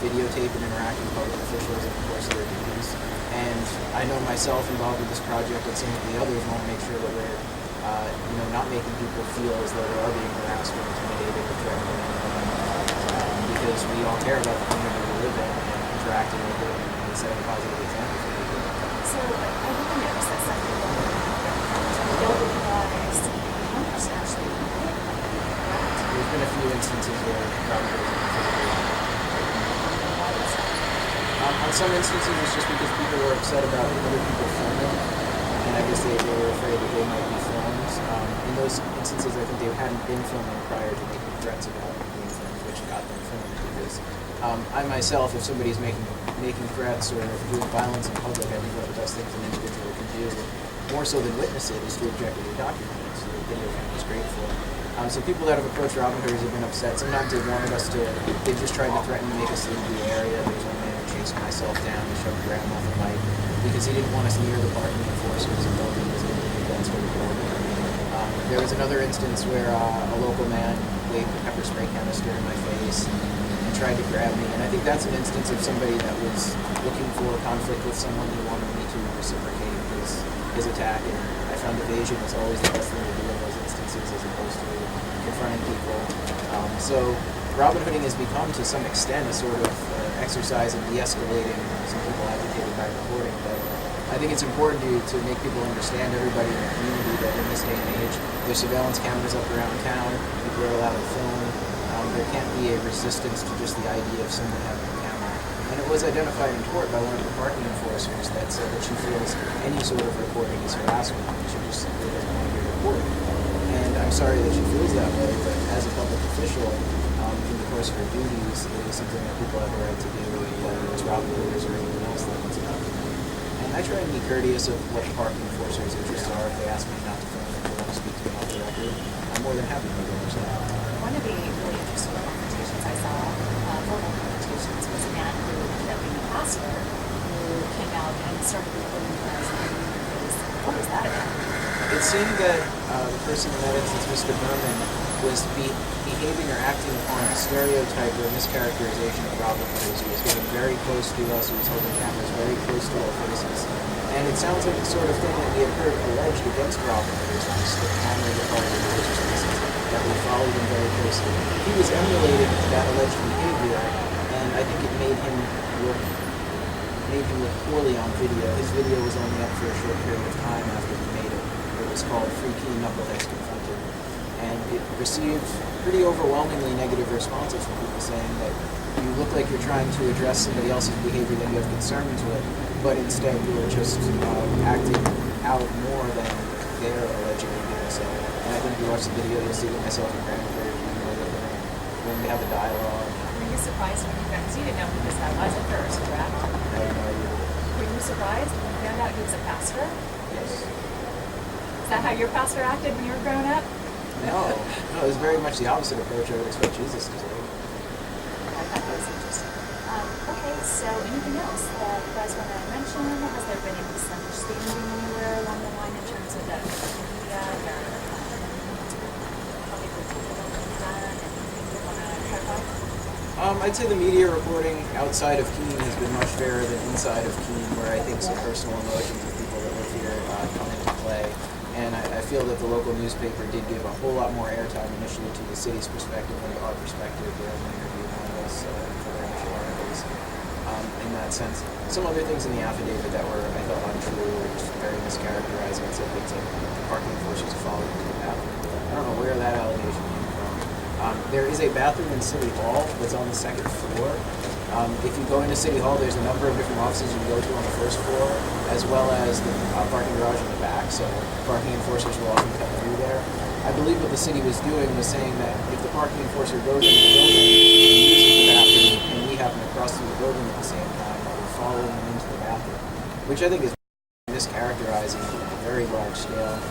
videotape and interact with public officials in the course of their duties. And I know myself involved with this project and some of the others want to make sure that we're not making people feel as though they are being harassed or intimidated or threatened, because we all care about the community we live in and interacting with it and setting a positive example for people. So I really noticed that some people don't realize how much actually There's been a few instances where Robin Hood has been on some instances, it's just because people were upset about other people filming, and I guess they were afraid that they might be filmed. In those instances, I think they hadn't been filming prior to making threats about being filmed, which got them filmed. Because I myself, if somebody's making threats or doing violence in public, I think one of the best things an individual can do, more so than witness it, is to objectively document it. So the video camera is great for it. So people that have approached Robin Hooders have been upset. Sometimes they've wanted us to, they've just tried to threaten to make us leave the area. There's one man who chased myself down and shoved Graham off the bike because he didn't want us near the parking enforcers and felt he was going to be against the border. There was another instance where a local man waved a pepper spray canister in my face and tried to grab me. And I think that's an instance of somebody that was looking for conflict with someone who wanted me to reciprocate his attack. And I found evasion was always the best thing to do in those instances as opposed to confronting people. So Robin Hooding has become, to some extent, a sort of exercise in de-escalating. Some people advocated by reporting, but I think it's important to make people understand, everybody in the community, that in this day and age, there's surveillance cameras up around town, people are allowed to film. There can't be a resistance to just the idea of someone having a camera. And it was identified in court by one of the parking enforcers that said that she feels any sort of recording is harassment. She just simply doesn't want to be recorded. And I'm sorry that she feels that way, but as a public official, in the course of her duties, it is something that people have a right to do, whether it's Robin Hooders or anyone else that wants to document. And I try and be courteous of what the parking enforcers' interests are. If they ask me not to film it, if they want to speak to me off the record, I'm more than happy to do that. One of the really interesting confrontations I saw, verbal confrontations, was a man who ended up being a pastor who came out and started recording the guys in the face. What was that about? It seemed that the person in that instance, Mr. Berman, was behaving or acting upon a stereotype or mischaracterization of Robin Hooders. He was getting very close to us. He was holding cameras very close to our faces. And it sounds like the sort of thing that we had heard alleged against Robin Hooders on the camera recording of religious places, that we followed him very closely. He was emulating that alleged behavior, and I think it made him look poorly on video. His video was only up for a short period of time after he made it. It was called Free Keene Knuckleheads Confronted. And it received pretty overwhelmingly negative responses from people saying that you look like you're trying to address somebody else's behavior that you have concerns with, but instead you were just acting out more than they're allegedly doing so. And I think if you watch the video, you'll see that myself and Graham are very familiar with it when we have a dialogue. Were you surprised when you found, because you didn't know who this guy was at first, correct? I have no idea. Were you surprised when you found out he was a pastor? Yes. Is that how your pastor acted when you were growing up? No, it was very much the opposite approach I would expect Jesus to take. I thought that was interesting. Okay, so anything else that you guys want to mention? Has there been any misunderstanding anywhere along the line in terms of the media or how they were taking on that? Anything you want to clarify? I'd say the media reporting outside of Keene has been much fairer than inside of Keene, where I think some personal emotions of people that live here come into play. And I feel that the local newspaper did give a whole lot more airtime initially to the city's perspective than to our perspective. They only interviewed one of us for their initial articles. In that sense, some other things in the affidavit that were, I thought, untrue or just very mischaracterizing. It said that the parking enforcers followed into the bathroom. I don't know where that allegation came from. There is a bathroom in City Hall that's on the second floor. If you go into City Hall, there's a number of different offices you can go to on the first floor, as well as the parking garage in the back, so parking enforcers will often come through there. I believe what the city was doing was saying that if the parking enforcer goes into the building and uses the bathroom, and we happen to cross through the building at the same time, that we're following them into the bathroom, which I think is mischaracterizing on a very large scale.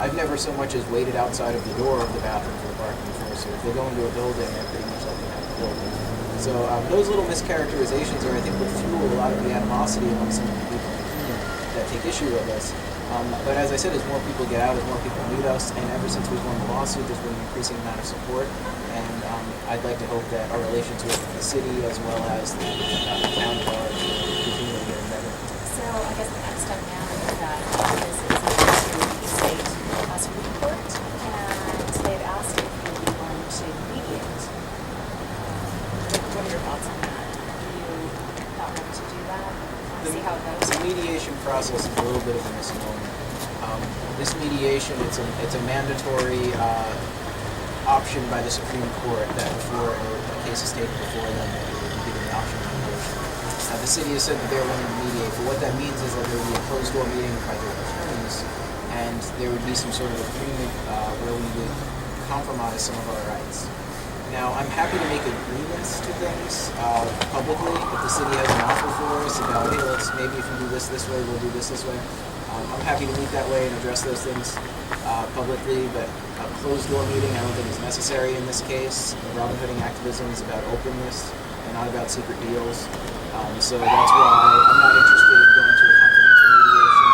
I've never so much as waited outside of the door of the bathroom for the parking enforcer. If they go into a building, they're pretty much letting them building. So those little mischaracterizations are, I think, what fuel a lot of the animosity among some of the people in Keene that take issue with us. But as I said, as more people get out, as more people meet us, and ever since we've won the lawsuit, there's been an increasing amount of support. And I'd like to hope that our relations with the city as well as the town at large continue to get better. So I guess the next step now is that this is going to the state Supreme Court, and they've asked if you would be willing to mediate. What are your thoughts on that? Do you not want to do that? See how it goes? The mediation process is a little bit of a misnomer. This mediation, it's a mandatory option by the Supreme Court that before a case is taken before them, they will be given the option of mediation. The city has said that they're willing to mediate, but what that means is that there will be a closed-door meeting by their attorneys, and there would be some sort of agreement where we would compromise some of our rights. Now, I'm happy to make agreements to things publicly. If the city has an offer for us about, hey, maybe if you do this way, we'll do this way. I'm happy to meet that way and address those things publicly, but a closed-door meeting I don't think is necessary in this case. The Robin Hooding activism is about openness and not about secret deals. So that's why I'm not interested in going to a confidential mediation.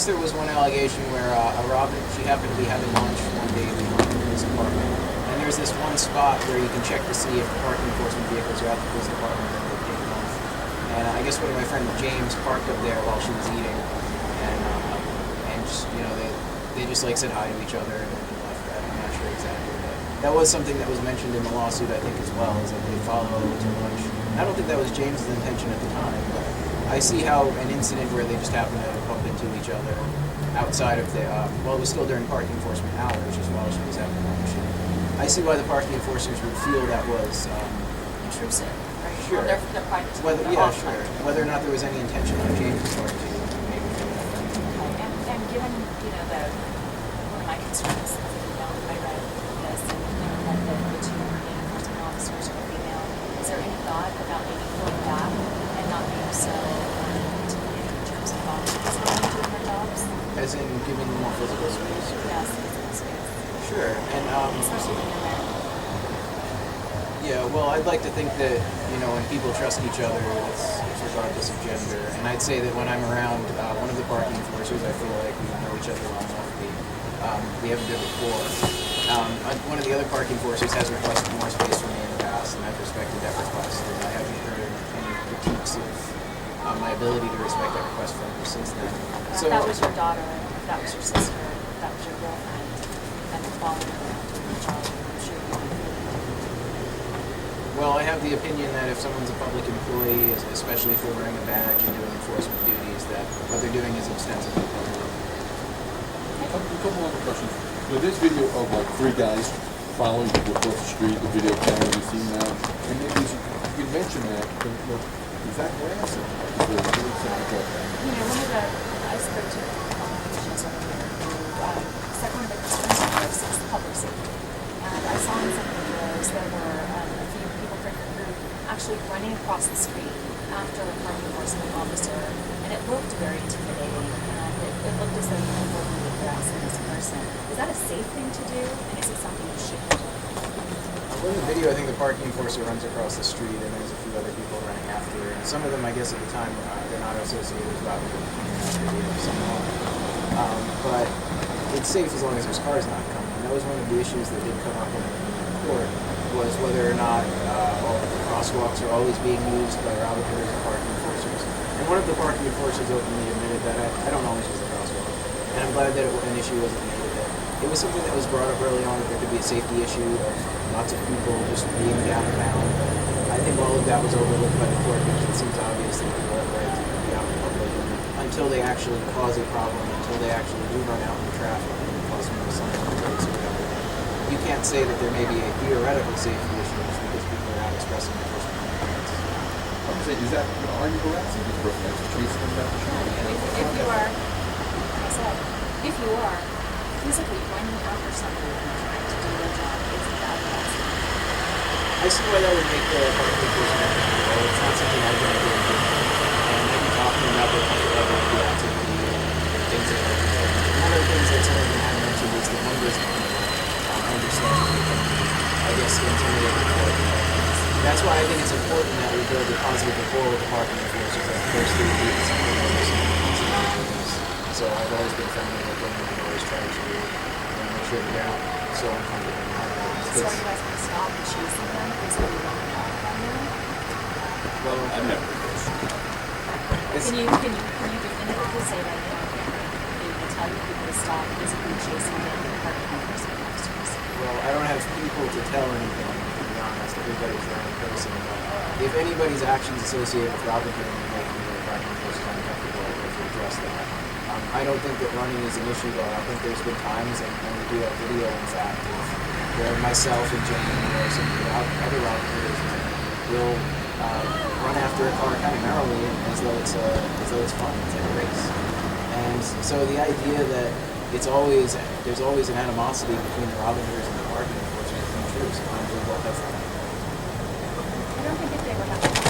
There was one allegation where Robin, she happened to be having lunch one day in the police department, and there's this one spot where you can check to see if the parking enforcement vehicles are at the police department and they take lunch. And I guess one of my friend James parked up there while she was eating, and just, you know, they just like said hi to each other and then left. I'm not sure exactly, but that was something that was mentioned in the lawsuit, I think, as well, is that they followed to lunch. I don't think that was James's intention at the time, but I see how an incident where they just happen to bump into each other outside of the, well, it was still during parking enforcement hours just while she was having lunch. I see why the parking enforcers would feel that was intrusive, right? Sure. Their privacy. Sure. Whether or not there was any intention on James' part to make it feel that way. And given, you know, one of my concerns, you know, I read this and, you know, that the two enforcement officers were female. Is there any thought about maybe pulling back and not being so intimidating in terms of volunteers doing their jobs? As in giving them more physical space? Yes, physical space. Sure. And especially when you're men. Yeah, well, I'd like to think that, you know, when people trust each other, it's regardless of gender. And I'd say that when I'm around one of the parking enforcers, I feel like we know each other well enough. We have a good rapport. One of the other parking enforcers has requested more space from me in the past, and I've respected that request. And I haven't heard any critiques of my ability to respect that request from her since then. So, if that was your daughter, if that was your sister, if that was your girlfriend, and you're following around doing your job, I'm sure you'd be really. Well, I have the opinion that if someone's a public employee, especially if they're wearing a badge and doing enforcement duties, that what they're doing is ostensibly public. A couple other questions. So there's video of like three guys following people across the street, the video camera, you've seen that. And maybe you could mention that. Is that grass? You know, one of the, I spoke to politicians over there who said one of the concerns of this is public safety. And I saw in some videos there were a few people from your group actually running across the street after a parking enforcement officer, and it looked very intimidating, and it looked as though you were verbally harassing this person. Is that a safe thing to do, and is it something you should do? In the video, I think the parking enforcer runs across the street, and there's a few other people running after her. And some of them, I guess, at the time, they're not associated with Robin Hood of Keene in that video. Some are. But it's safe as long as there's cars not coming. And that was one of the issues that did come up in court, was whether or not all the crosswalks are always being used by Robin Hood or parking enforcers. And one one of the parking enforcers openly admitted that I don't always use the crosswalk, and I'm glad that an issue wasn't made of it. It was something that was brought up early on that there could be a safety issue of lots of people just being downtown. I think all of that was overlooked by the court because it seems obvious that people have right to be out in public until they actually cause a problem, until they actually do run out in traffic and cause some signs or breaks or whatever. You can't say that there may be a theoretical safety issue just because people are out expressing their personal opinions. I'm saying, is that, are you harassing this person that's chasing them down the street? If you are, like I said, if you are physically running after somebody and trying to do their job, it's a bad harassment. I see why that would make the parking enforcement uncomfortable. It's not something I've been able to do. And I've been talking about the comfort level of the activity and things that I do. One of the things that some of them have mentioned is the numbers of people understanding they can be, I guess, intimidating for it. That's why I think it's important that we build a positive rapport with the parking enforcers as opposed to being something else. So I've always been friendly with them and I've always tried to make sure that they're not so uncomfortable. So you guys can stop chasing them because they want to walk on you? Well, I've never. Can you definitively say right now on camera that you can tell your people to stop physically chasing them in the parking enforcement officers? Well, I don't have people to tell anything, to be honest. Everybody's their own person. But if anybody's actions associated with Robin Hood and making the parking enforcement uncomfortable, I'd like to address that. I don't think that running is an issue, though. I think there's been times, and we do have video, in fact, where myself and Jamie or some of the other Robin Hooders will run after a car kind of merrily as though it's fun. It's like a race. And so the idea that there's always an animosity between the Robin Hooders and the parking enforcement is untrue. Sometimes we both have fun. I don't think if they were having to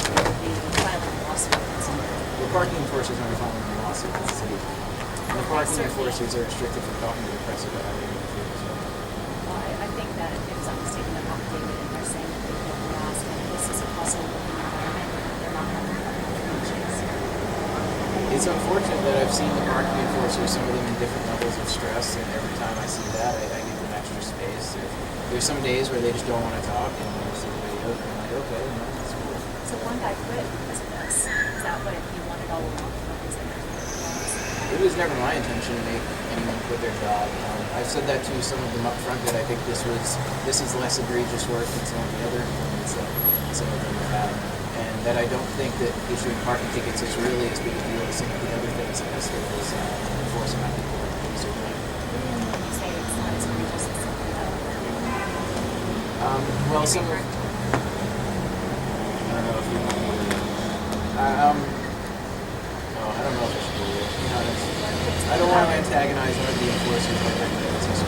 be filing a lawsuit against somebody. The parking enforcers aren't filing a lawsuit against the city. And the parking enforcers are restricted from talking to the press about having interference. Well, I think that if someone's taking them off David and they're saying that they feel harassed and this is a possible working environment, they're not having a chance. It's unfortunate that I've seen the parking enforcers, some of them in different levels of stress, and every time I see that, I give them extra space. There's some days where they just don't want to talk, and I see the video, and I'm like, okay, that's cool. So one guy quit because of this. Is that what he wanted all along? It was never my intention to make anyone quit their job. I've said that to some of them up front that I think this is less egregious work than some of the other employments that some of them have had. And that I don't think that issuing parking tickets is really as big a deal as some of the other things that this is enforcing on people like police are doing. You say it's not as egregious as some of the other. Well, some of... I don't know if you want to... I don't know if I should believe it. You know, I don't want to antagonize one of the enforcers like I did. It's just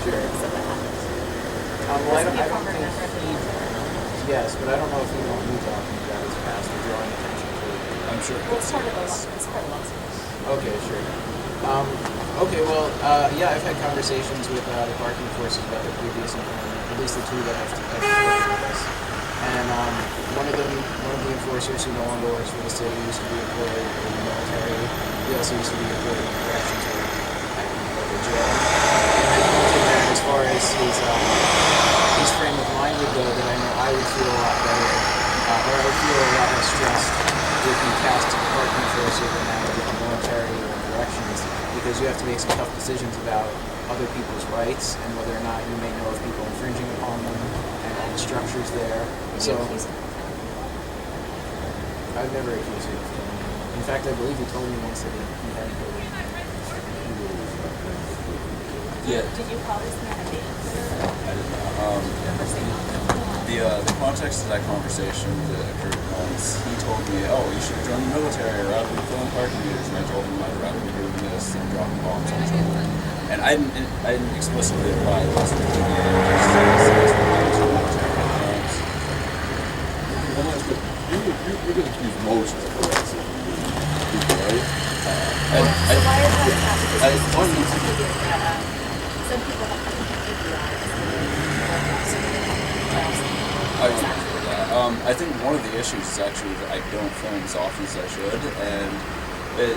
sure. Well, I don't think he... Yes, but I don't know if he wants me talking about his past or drawing attention to it. I'm sure. Well, it's part of the lawsuit. Okay, sure. Okay, well, yeah, I've had conversations with the parking enforcers about their previous employment, at least the two that I've spoken with us. And one of the enforcers who no longer works for the city used to be employed in the military. He also used to be employed in the corrections where at the local jail. And I told him that as far as his frame of mind would go, that I know I would feel a lot better, or I would feel a lot less stressed with the task of parking enforcer than I would with the military or corrections, because you have to make some tough decisions about other people's rights and whether or not you may know of people infringing upon them and all the structures there. So I've never accused him of killing him. In fact, I believe he told me once that he hadn't killed him. Yeah. Did you call this man a baby? I did not. The context of that conversation that occurred once, he told me, oh, you should join the military rather than filling parking meters. And I told him I'd rather be doing this than dropping bombs on children. And I didn't explicitly apply this to the Well, that's good. You're going to accuse most of harassing people, right? So why is that not? Because some people have to I think one of the issues is actually that I don't film as often as I should, and the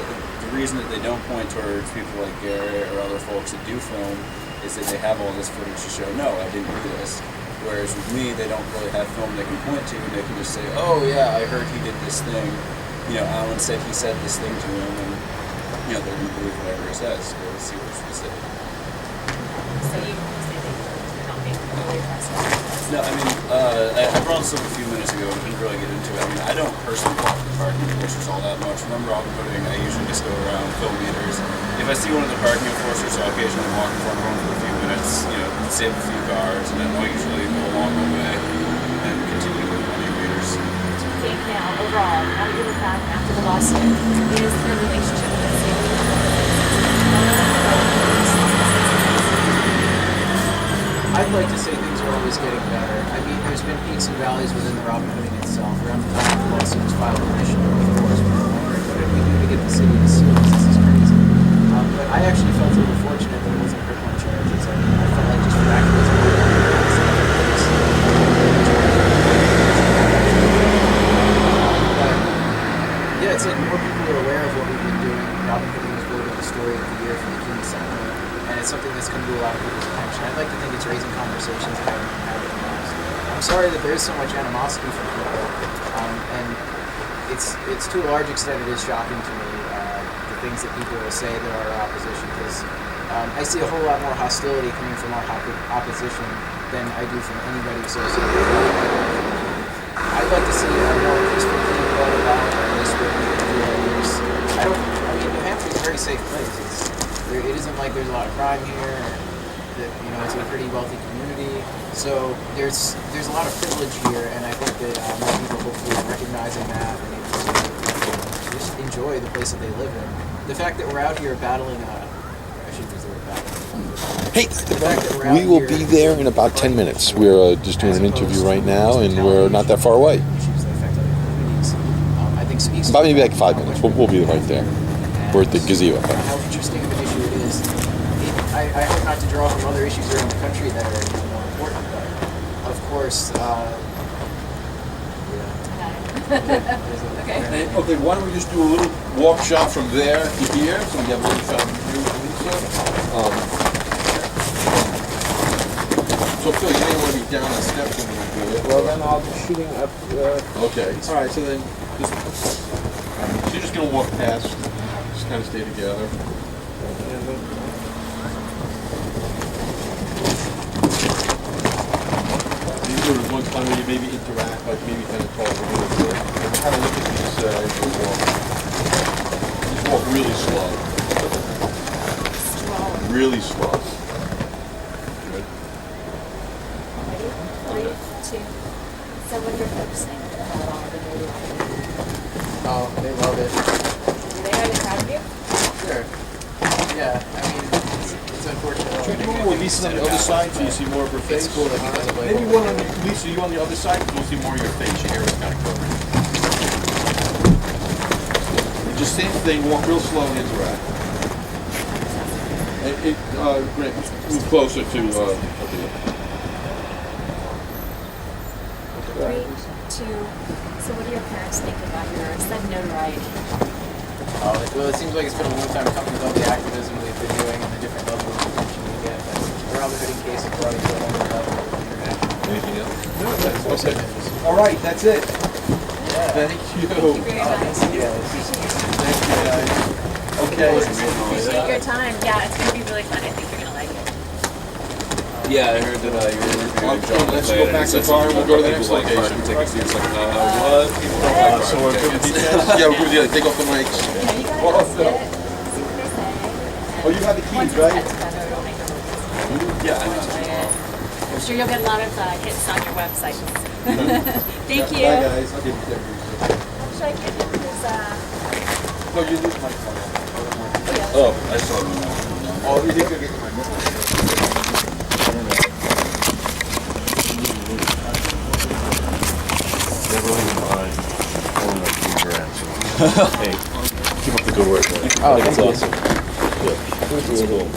reason that they don't point towards people like Garrett or other folks that do film is that they have all this footage to show, no, I didn't do this. Whereas with me, they don't really have film they can point to, and they can just say, oh yeah, I heard he did this thing. You know, Alan said he said this thing to him, and you know, they're going to believe whatever he says. We'll see what he said. So you say that you're not being really impressed. No, I mean, I brought this up a few minutes ago and didn't really get into it. I mean, I don't personally walk the parking enforcers all that much. Remember Robin Hooding, I usually just go around, film meters. If I see one of the parking enforcers, I'll occasionally walk in front of them for a few minutes, you know, save a few cars, and then I'll usually go along the way and continue with my meters. Do you think now, overall, now that you look back after the lawsuit, is the relationship with the city? I'd like to say things are always getting better. I mean, there's been peaks and valleys within the Robin Hooding itself. Around the time the lawsuit was filed initially, of course, we were wondering what did we do to get the city to sue us? This is crazy. But I actually felt a little fortunate that it wasn't criminal charges. I mean, I felt like just for activism, yeah, it's like more people are aware of what we've been doing. Robin Hooding was voted the story of the year for the Keene Sentinel, and it's something that's come to a lot of people's attention. I'd like to think it's raising conversations that haven't been had in the past. I'm sorry that there is so much animosity from people, and it's to a large extent it is shocking to me the things that people will say that are opposition, because I see a whole lot more hostility coming from our opposition than I do from anybody associated with it. I'd like to see a more peaceful Keene go about this with I mean, New Hampshire is a very safe place. It isn't like there's a lot of crime here. You know, it's a pretty wealthy community. So there's a lot of privilege here, and I think that more people hopefully are recognizing that and able to just enjoy the place that they live in. The fact that we're out here battling, I shouldn't use the word battling. Hey, we will be there in about 10 minutes. We're just doing an interview right now, and we're not that far away. About maybe like 5 minutes. We'll be right there. We're at the gazebo. How interesting of an issue it is. I hope not to draw from other issues around the country that are even more important, but of course, Okay. Okay, why don't we just do a little walk shot from there to here, so we have a little shot from here with Lisa. So Phil, you may want to be down the steps when we do it. Well, then I'll be shooting up. Okay. All right. So then, so you're just gonna walk past, just kind of stay together. These are one time where you maybe interact, like maybe kind of talk a little bit. Have a look at these as you walk. Just walk really slow. Really slow. Good. Ready? 3, 2. So what do your folks think? oh, they love it. Are they proud of you? Sure. Yeah, I mean, it's unfortunate. Should we do one with Lisa on the other side so you see more of her face? It's cool that he doesn't like Maybe one on Lisa, you on the other side, so you'll see more of your face. Your hair is kind of covered. And just same thing, walk real slow and interact. Grant, move closer to, okay. 3, 2. So what do your parents think about your sudden notoriety? Well, it seems like it's been a long time coming with all the activism we've been doing and the different levels of attention we get. But the Robin Hooding case is brought it to a whole new level of international. Anything else? No, that's okay. All right, that's it. Yeah. Thank you. Thank you very much. Thank you guys. Appreciate your time. Thank you, guys. Okay. Appreciate your time. Yeah, it's going to be really fun. I think you're going to like it. Yeah, I heard that you're interviewing John. Let's go back to the car and we'll go to the next like location. parking tickets. It's like, what? People don't like So parking we're going to tickets. be, yeah, we're going to take off the mics. Yeah, you got to Well, ask it. See what they say. Oh, you have the keys, Once it's right? put together, it'll make a difference. Yeah, I know. Enjoy it. I'm sure you'll get a lot of hits on your website. Thank you. Bye, guys. I'll give you that. Actually, I can't get this. No, you lose my phone. Oh, I saw them. Oh, you did go get my phone. Never leave mine. Only like $3,000. Hey, keep up the good work, man. Oh, That's thank you. awesome. Yeah. It's cool.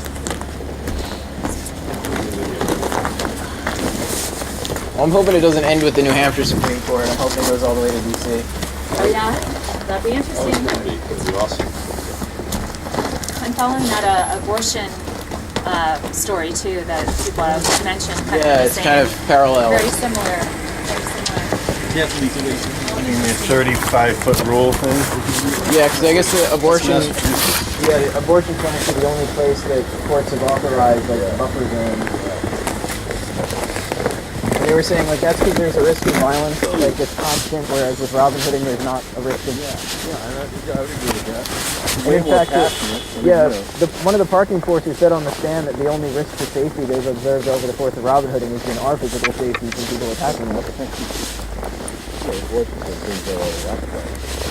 Well, I'm hoping it doesn't end with the New Hampshire Supreme Court. I'm hoping it goes all the way to D.C. Oh yeah, that'd be interesting. That'd be awesome. I'm following that abortion story too that people have mentioned. Kind Yeah, of it's kind of parallel. very similar. Very similar. I mean, the 35-foot rule thing. Yeah, because I guess the abortion clinics are the only place that courts have authorized like buffer zones. And they were saying like that's because there's a risk of violence, like it's constant, whereas with Robin Hooding there's not a risk of. I would agree with that. And in fact, one of the parking enforcers said on the stand that the only risk to safety they've observed over the course of Robin Hooding has been our physical safety from people attacking them.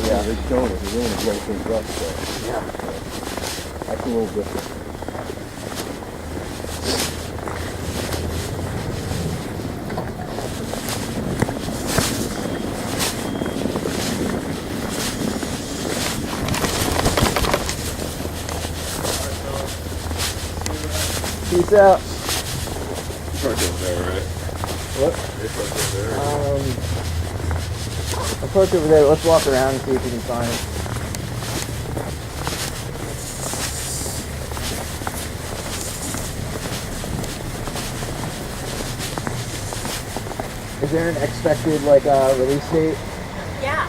Yeah, they're showing us. They're willing to blow things up. So. Yeah. That's a little different. Peace out. Parked over there, right? What? They parked over there. I'll park over there. Let's walk around and see if we can find it. Is there an expected release date? Yeah.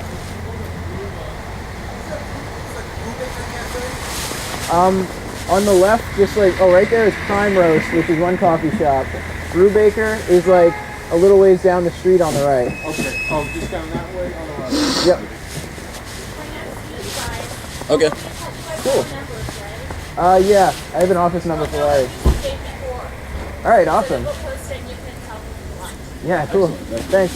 On the left, just right there is Prime Roast, which is one coffee shop. Brubaker is like a little ways down the street on the right. Okay. Oh, just down that way on the right. Yep. Okay. Cool. Yeah, I have an office number for Larry. All right, awesome. Yeah, cool. Thanks.